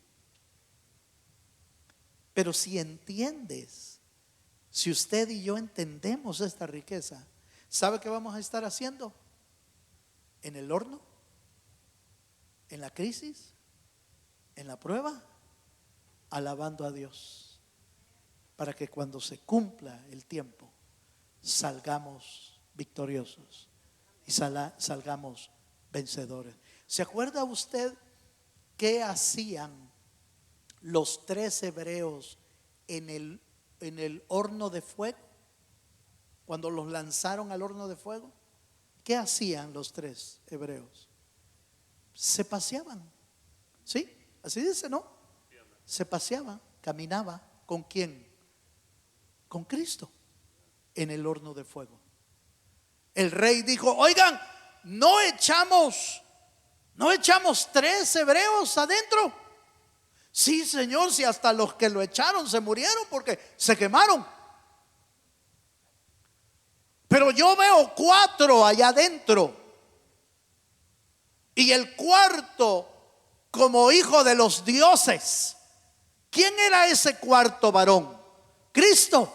Pero si entiendes, si usted y yo entendemos esta riqueza, ¿sabe qué vamos a estar haciendo? En el horno, en la crisis, en la prueba, alabando a Dios, para que cuando se cumpla el tiempo salgamos victoriosos y salgamos vencedores. ¿Se acuerda usted qué hacían los 3 hebreos en el horno de fuego? Cuando los lanzaron al horno de fuego, ¿qué hacían los 3 hebreos? Se paseaban. ¿Sí? Así dice, ¿no? Se paseaba, caminaba. ¿Con quién? Con Cristo en el horno de fuego. El rey dijo, oigan, no echamos 3 hebreos adentro. Sí, Señor, si hasta los que lo echaron se murieron porque se quemaron. Pero yo veo 4 allá adentro. Y el cuarto como hijo de los dioses. ¿Quién era ese cuarto varón? Cristo.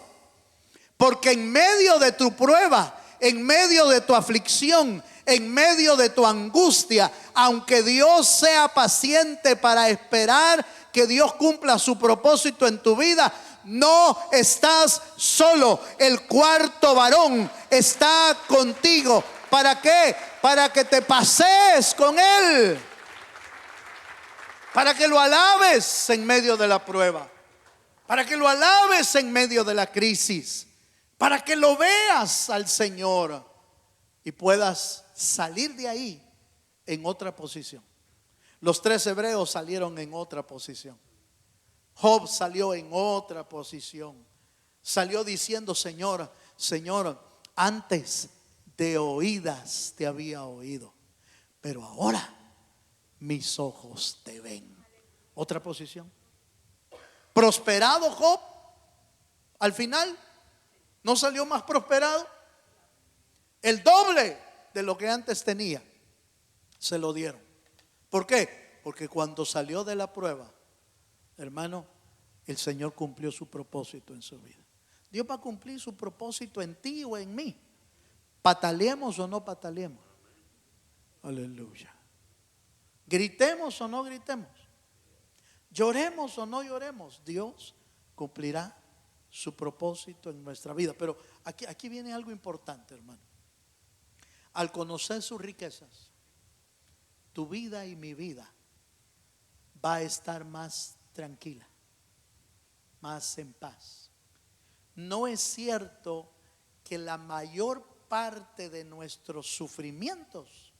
Porque en medio de tu prueba, en medio de tu aflicción, en medio de tu angustia, aunque Dios sea paciente para esperar que Dios cumpla su propósito en tu vida, no estás solo. El cuarto varón está contigo. ¿Para qué? Para que te pasees con Él. Para que lo alabes en medio de la prueba. Para que lo alabes en medio de la crisis. Para que lo veas al Señor y puedas salir de ahí en otra posición. Los 3 hebreos salieron en otra posición. Job salió en otra posición. Salió diciendo, Señor, antes de oídas te había oído, pero ahora mis ojos te ven. Otra posición. Prosperado Job, al final no salió más prosperado. El doble de lo que antes tenía se lo dieron. ¿Por qué? Porque cuando salió de la prueba, hermano, el Señor cumplió su propósito en su vida. Dios va a cumplir su propósito en ti o en mí, pataleemos o no pataleemos. Aleluya. Gritemos o no gritemos, lloremos o no lloremos, Dios cumplirá su propósito en nuestra vida. Pero aquí viene algo importante, hermano. Al conocer sus riquezas, tu vida y mi vida va a estar más tranquila, más en paz. No es cierto que la mayor parte de nuestros sufrimientos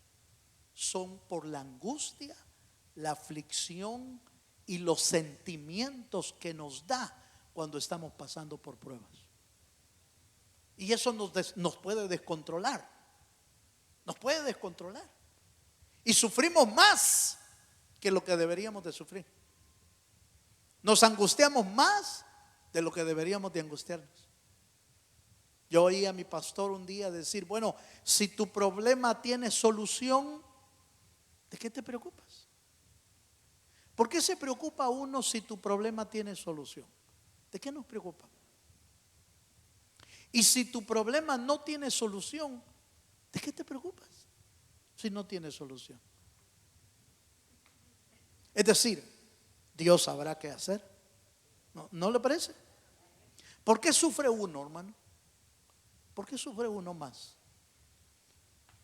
son por la angustia, la aflicción y los sentimientos que nos da cuando estamos pasando por pruebas. Y eso nos puede descontrolar. Nos puede descontrolar. Y sufrimos más que lo que deberíamos de sufrir. Nos angustiamos más de lo que deberíamos de angustiarnos. Yo oí a mi pastor un día decir, bueno, si tu problema tiene solución, ¿De qué te preocupas? ¿Por qué se preocupa uno si tu problema tiene solución? ¿De qué nos preocupa? Y si tu problema no tiene solución, ¿de qué te preocupas si no tiene solución? Es decir, Dios sabrá qué hacer. ¿No le parece? ¿Por qué sufre uno, hermano? ¿Por qué sufre uno más?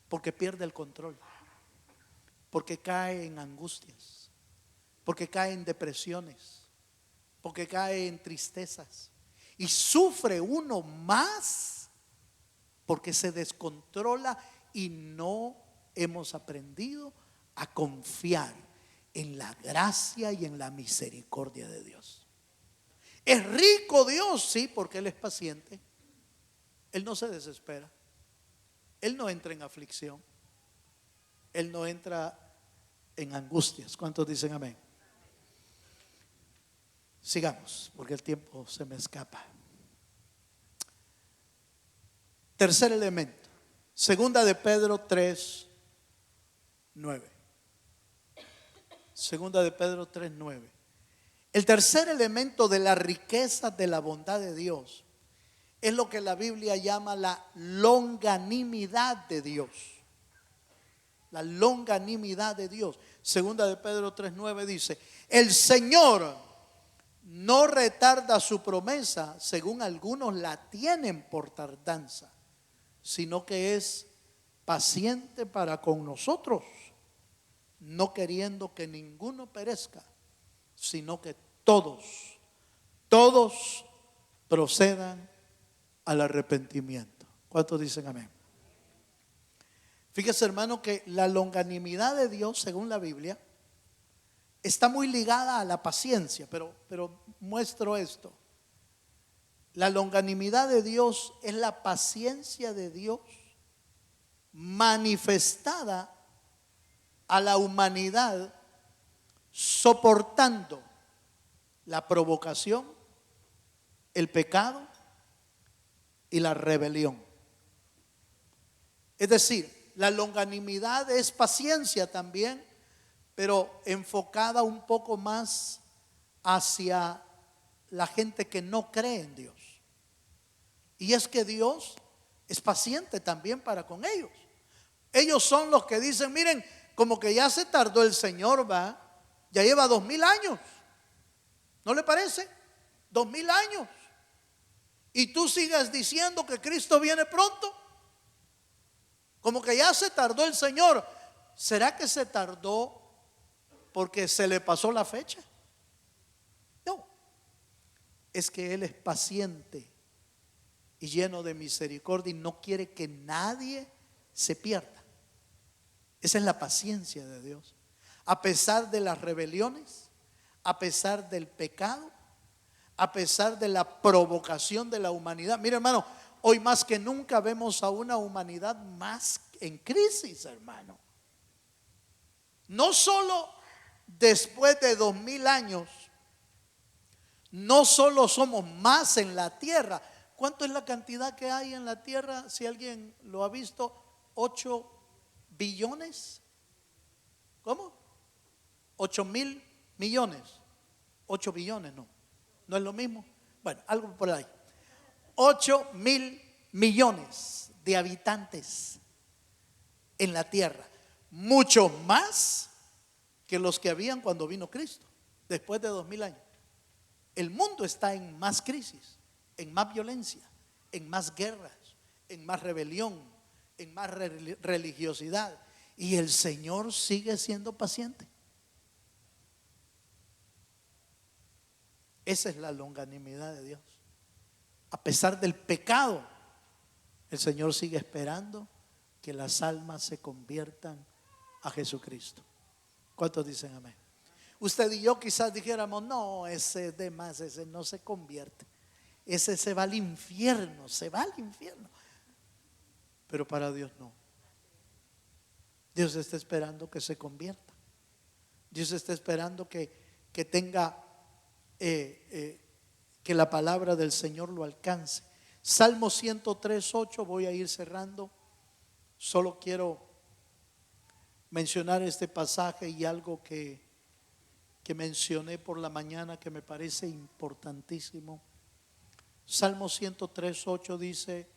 Porque pierde el control, porque cae en angustias, porque cae en depresiones, porque cae en tristezas. Y sufre uno más porque se descontrola y no hemos aprendido a confiar en la gracia y en la misericordia de Dios. Es rico Dios, sí, porque Él es paciente. Él no se desespera. Él no entra en aflicción. Él no entra en angustias. ¿Cuántos dicen amén? Sigamos, porque el tiempo se me escapa. Tercer elemento, segunda de Pedro 3:9. Segunda de Pedro 3:9. El tercer elemento de la riqueza de la bondad de Dios es lo que la Biblia llama la longanimidad de Dios. La longanimidad de Dios. Segunda de Pedro 3:9 dice: el Señor no retarda su promesa, según algunos la tienen por tardanza, sino que es paciente para con nosotros, no queriendo que ninguno perezca, sino que todos procedan al arrepentimiento. ¿Cuántos dicen amén? Fíjese, hermano, que la longanimidad de Dios, según la Biblia, está muy ligada a la paciencia, pero muestro esto. La longanimidad de Dios es la paciencia de Dios manifestada a la humanidad, soportando la provocación, el pecado y la rebelión. Es decir, la longanimidad es paciencia también, pero enfocada un poco más hacia la gente que no cree en Dios. Y es que Dios es paciente también para con ellos. Ellos son los que dicen: miren, como que ya se tardó el Señor, va, ya lleva 2000 años. ¿No le parece? 2000 años. Y tú sigues diciendo que Cristo viene pronto. Como que ya se tardó el Señor. ¿Será que se tardó porque se le pasó la fecha? No. Es que Él es paciente y lleno de misericordia y no quiere que nadie se pierda. Esa es la paciencia de Dios. A pesar de las rebeliones, a pesar del pecado, a pesar de la provocación de la humanidad. Mira, hermano, hoy más que nunca vemos a una humanidad más en crisis, hermano. No solo después de 2000 años, no solo somos más en la tierra. ¿Cuánto es la cantidad que hay en la tierra? Si alguien lo ha visto, 8 billones. ¿Cómo? 8.000 millones. 8 billones, no es lo mismo. Bueno, algo por ahí. 8.000 millones de habitantes en la tierra, mucho más que los que habían cuando vino Cristo, después de 2000 años. El mundo está en más crisis, en más violencia, en más guerras, en más rebelión, en más religiosidad, y el Señor sigue siendo paciente. Esa es la longanimidad de Dios. A pesar del pecado, el Señor sigue esperando que las almas se conviertan a Jesucristo. ¿Cuántos dicen amén? Usted y yo quizás dijéramos: no, ese de más, ese no se convierte, ese se va al infierno, se va al infierno. Pero para Dios no. Dios está esperando que se convierta. Dios está esperando que tenga que la palabra del Señor lo alcance. Salmo 103:8, voy a ir cerrando. Solo quiero mencionar este pasaje y algo que mencioné por la mañana que me parece importantísimo. Salmo 103:8 dice: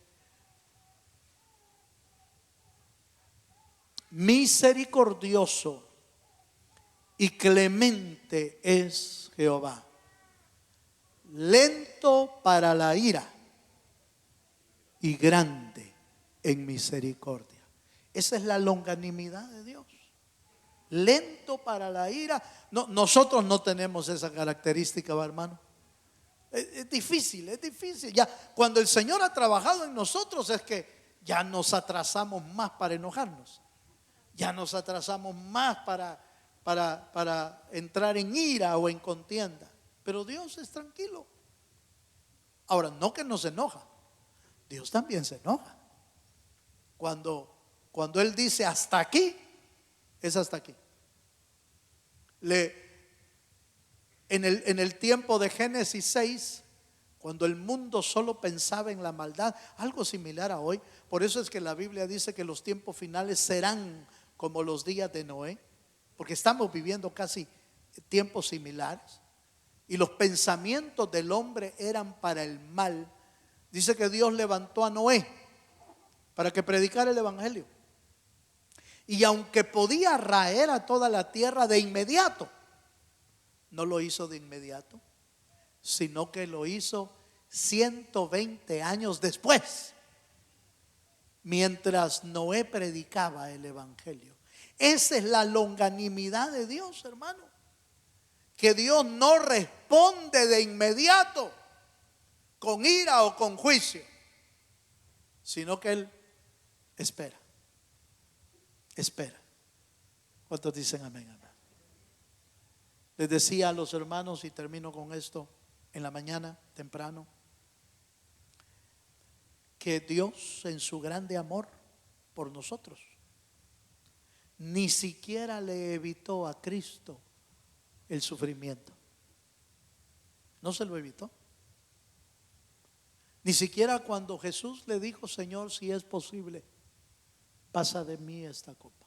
misericordioso y clemente es Jehová, lento para la ira y grande en misericordia. Esa es la longanimidad de Dios. Lento para la ira. No, nosotros no tenemos esa característica, hermano. Es difícil, es difícil. Ya cuando el Señor ha trabajado en nosotros es que ya nos atrasamos más para enojarnos. Ya nos atrasamos más para entrar en ira o en contienda. Pero Dios es tranquilo. Ahora, no que no se enoja. Dios también se enoja. Cuando Él dice hasta aquí, es hasta aquí. En el tiempo de Génesis 6, cuando el mundo solo pensaba en la maldad, algo similar a hoy. Por eso es que la Biblia dice que los tiempos finales serán como los días de Noé, porque estamos viviendo casi tiempos similares. Y los pensamientos del hombre eran para el mal. Dice que Dios levantó a Noé para que predicara el evangelio. Y aunque podía raer a toda la tierra de inmediato, no lo hizo de inmediato, sino que lo hizo 120 años después, mientras Noé predicaba el evangelio. Esa es la longanimidad de Dios, hermano. Que Dios no responde de inmediato con ira o con juicio, sino que Él espera. Espera. ¿Cuántos dicen amén? Amén. Les decía a los hermanos, y termino con esto, en la mañana temprano, que Dios en su grande amor por nosotros ni siquiera le evitó a Cristo el sufrimiento. No se lo evitó. Ni siquiera cuando Jesús le dijo: Señor, si es posible, pasa de mí esta copa,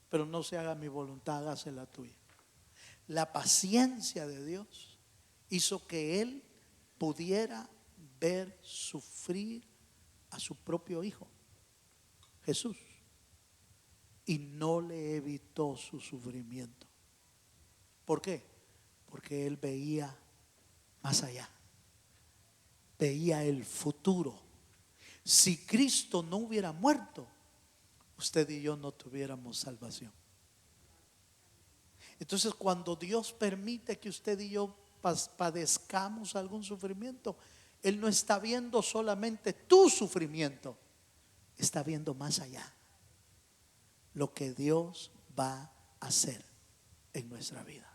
pero no se haga mi voluntad, hágase la tuya. La paciencia de Dios hizo que Él pudiera ver sufrir a su propio Hijo, Jesús, y no le evitó su sufrimiento. ¿Por qué? Porque Él veía más allá, veía el futuro. Si Cristo no hubiera muerto, usted y yo no tuviéramos salvación. Entonces, cuando Dios permite que usted y yo padezcamos algún sufrimiento, Él no está viendo solamente tu sufrimiento, está viendo más allá lo que Dios va a hacer en nuestra vida.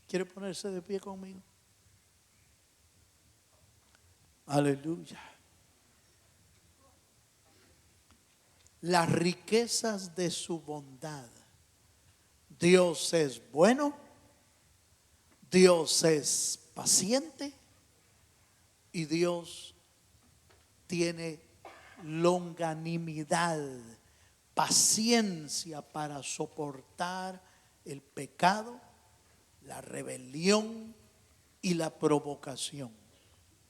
¿Quiere ponerse de pie conmigo? Aleluya. Las riquezas de su bondad. Dios es bueno, Dios es paciente y Dios tiene longanimidad, paciencia para soportar el pecado, la rebelión y la provocación.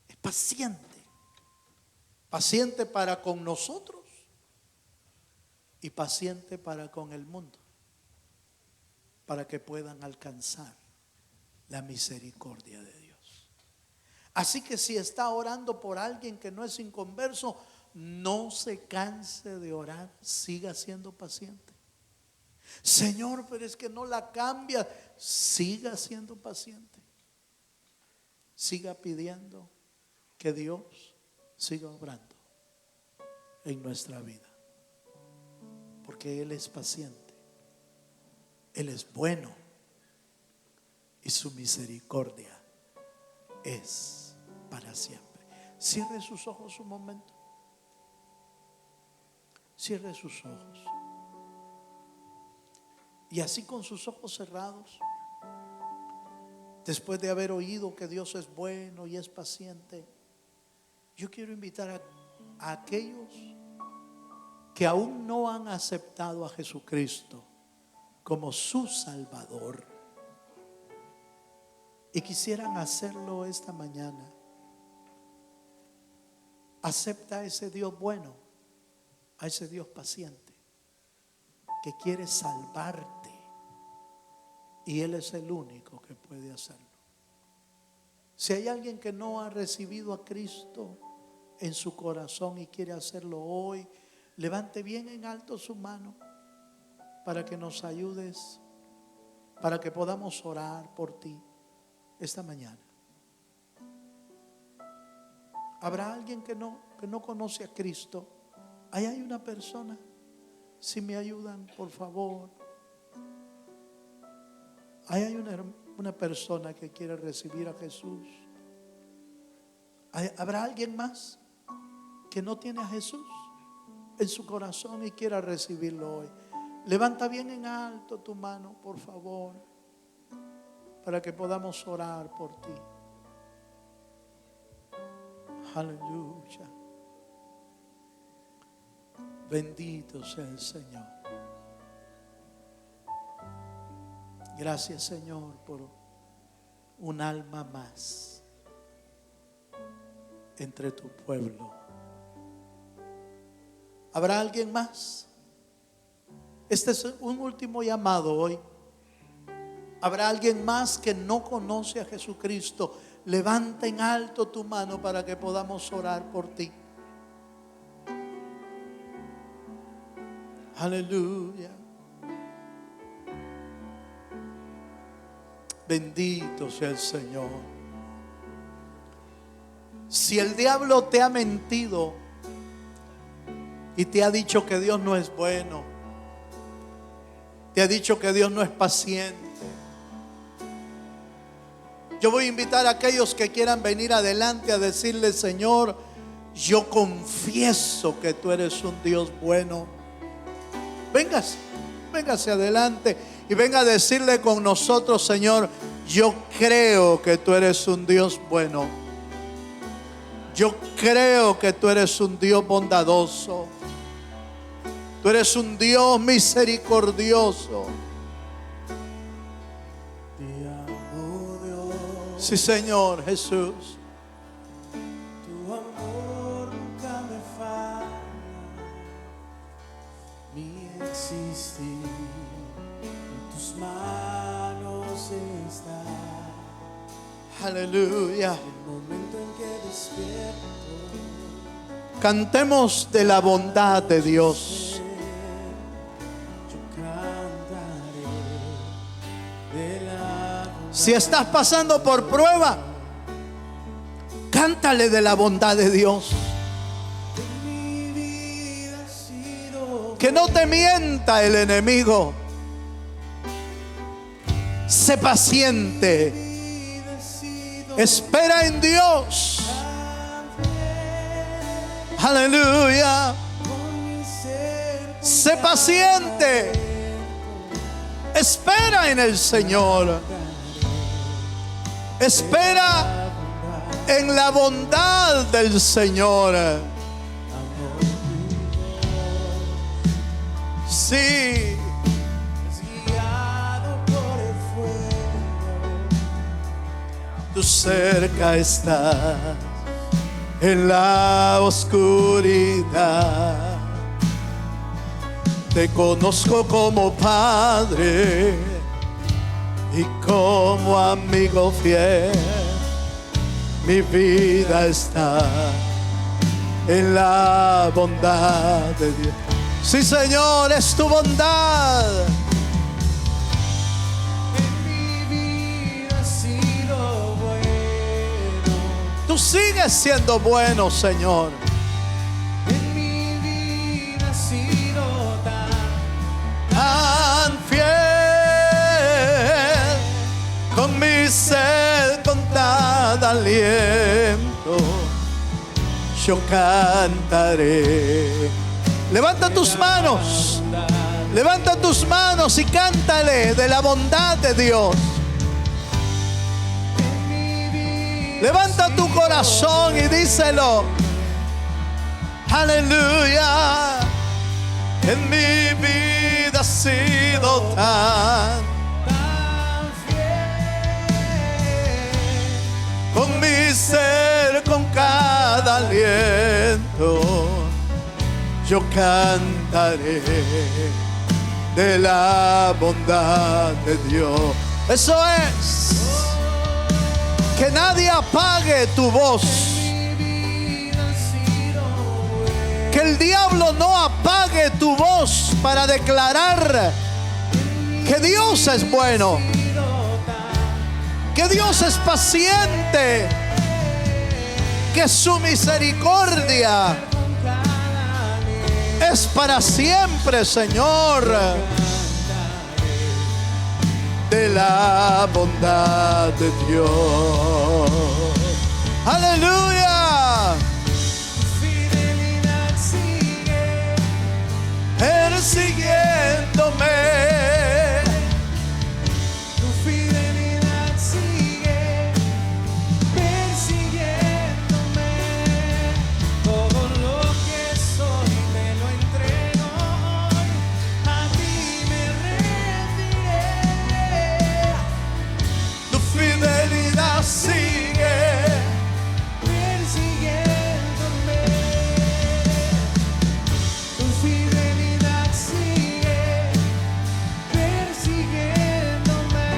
Es paciente, paciente para con nosotros y paciente para con el mundo, para que puedan alcanzar la misericordia de Dios. Así que si está orando por alguien que no es inconverso, no se canse de orar, siga siendo paciente. Señor, pero es que no la cambia. Siga siendo paciente. Siga pidiendo que Dios siga obrando en nuestra vida, porque Él es paciente, Él es bueno y su misericordia es para siempre. Cierre sus ojos un momento. Cierre sus ojos. Y así, con sus ojos cerrados, después de haber oído que Dios es bueno y es paciente, yo quiero invitar a aquellos que aún no han aceptado a Jesucristo como su Salvador y quisieran hacerlo esta mañana. Acepta a ese Dios bueno, a ese Dios paciente que quiere salvarte, y Él es el único que puede hacerlo. Si hay alguien que no ha recibido a Cristo en su corazón y quiere hacerlo hoy, levante bien en alto su mano para que nos ayudes, para que podamos orar por ti esta mañana. ¿Habrá alguien que no conoce a Cristo? Ahí hay una persona. Si me ayudan, por favor. Ahí hay una persona que quiere recibir a Jesús. ¿Habrá alguien más que no tiene a Jesús en su corazón y quiera recibirlo hoy? Levanta bien en alto tu mano, por favor, para que podamos orar por ti. Aleluya. Bendito sea el Señor. Gracias, Señor, por un alma más entre tu pueblo. ¿Habrá alguien más? Este es un último llamado hoy. ¿Habrá alguien más que no conoce a Jesucristo? Levanta en alto tu mano para que podamos orar por ti. Aleluya. Bendito sea el Señor. Si el diablo te ha mentido y te ha dicho que Dios no es bueno, te ha dicho que Dios no es paciente, yo voy a invitar a aquellos que quieran venir adelante a decirle: Señor, yo confieso que tú eres un Dios bueno. Véngase adelante y venga a decirle con nosotros: Señor, yo creo que tú eres un Dios bueno. Yo creo que tú eres un Dios bondadoso. Tú eres un Dios misericordioso. Sí, Señor Jesús.
Tu amor nunca me falla. Mi existir en tus manos está.
Aleluya.
El momento en que despierto,
Cantemos de la bondad de Dios.
yo cantaré de la bondad.
Si estás pasando por prueba, cántale de la bondad de Dios.
Mi vida ha sido
Que no te mienta el enemigo. Sé paciente.
vida ha sido
Espera en Dios. Aleluya.
con mi ser.
Sé paciente. Espera en el Señor. Espera en la bondad del Señor. Sí.
Guiado por el fuego,
Tú cerca estás en la oscuridad. Te conozco como Padre y como amigo fiel. Mi vida está en la bondad de Dios. Sí, Señor, es tu bondad.
en mi vida ha sido bueno,
Tú sigues siendo bueno, Señor.
en mi vida ha sido
Tan fiel, con mi sed, con cada aliento, yo cantaré. Levanta tus manos, levanta tus manos y cántale de la bondad de Dios. Levanta tu corazón y díselo. Aleluya. En mi vida has sido tan
fiel.
con mi ser, con cada aliento, yo cantaré de la bondad de Dios. Eso es, que nadie apague tu voz, que el diablo no apague tu voz para declarar que Dios es bueno, que Dios es paciente, que su misericordia es para siempre, Señor. De la bondad de Dios. Aleluya.
Fidelidad sigue
Persiguiéndome.
tu fidelidad sigue persiguiéndome. Todo lo que soy te lo entrego hoy. A ti me rendiré.
Tu fidelidad sigue
Persiguiéndome. Tu fidelidad sigue persiguiéndome.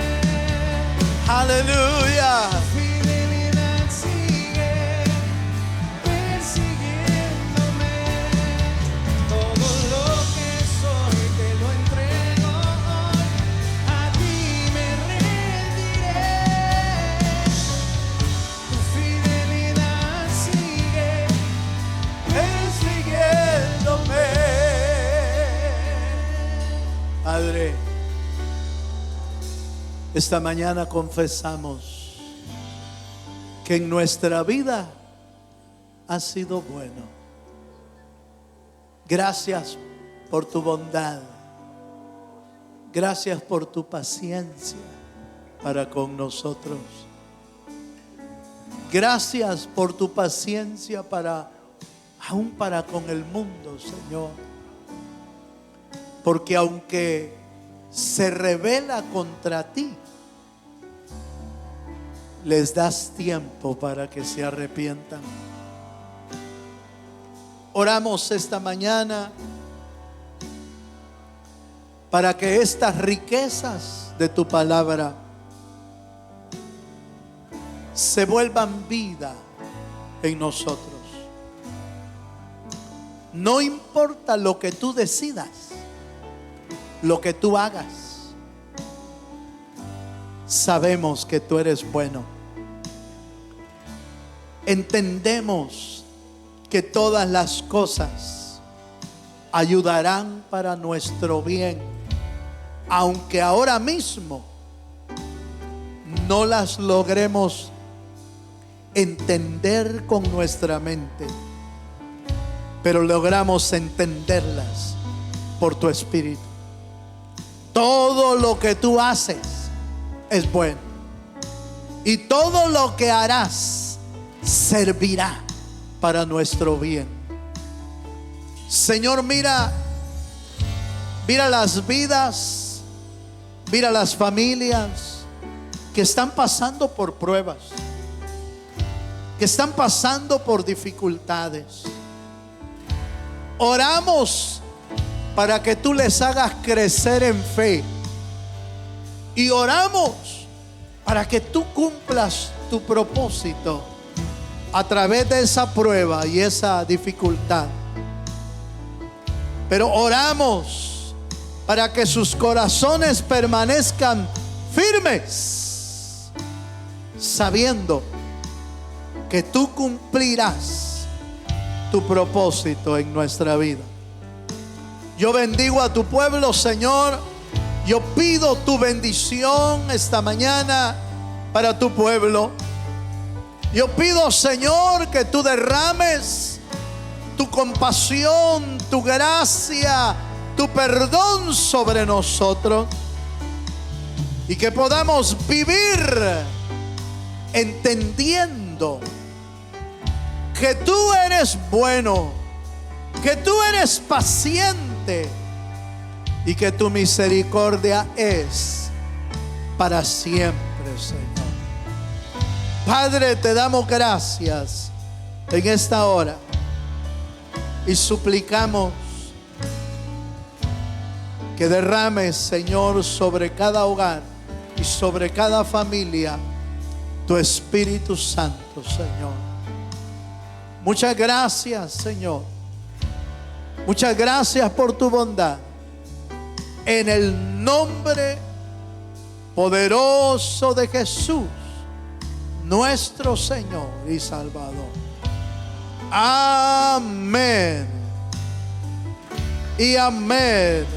aleluya.
Fidelidad sigue persiguiéndome. Todo lo que soy te lo entrego hoy. A ti me rendiré. Tu fidelidad sigue
Persiguiéndome. Padre, esta mañana confesamos que en nuestra vida ha sido bueno. Gracias por tu bondad. Gracias por tu paciencia para con nosotros. Gracias por tu paciencia aún para con el mundo, Señor. Porque aunque se rebela contra ti, les das tiempo para que se arrepientan. Oramos esta mañana para que estas riquezas de tu palabra se vuelvan vida en nosotros. No importa lo que tú decidas, lo que tú hagas, sabemos que tú eres bueno. Entendemos que todas las cosas ayudarán para nuestro bien, aunque ahora mismo no las logremos entender con nuestra mente, pero logramos entenderlas por tu Espíritu. Todo lo que tú haces es bueno, y todo lo que harás servirá para nuestro bien. Señor, mira las vidas, mira las familias que están pasando por pruebas, que están pasando por dificultades. Oramos para que tú les hagas crecer en fe, y oramos para que tú cumplas tu propósito a través de esa prueba y esa dificultad. Pero oramos para que sus corazones permanezcan firmes, sabiendo que tú cumplirás tu propósito en nuestra vida. Yo bendigo a tu pueblo, Señor. Yo pido tu bendición esta mañana para tu pueblo. Yo pido, Señor, que tú derrames tu compasión, tu gracia, tu perdón sobre nosotros, y que podamos vivir entendiendo que tú eres bueno, que tú eres paciente, y que tu misericordia es para siempre, Señor. Padre, te damos gracias en esta hora y suplicamos que derrames, Señor, sobre cada hogar y sobre cada familia tu Espíritu Santo, Señor. Muchas gracias, Señor. Muchas gracias por tu bondad. En el nombre poderoso de Jesús, nuestro Señor y Salvador. Amén. Y amén.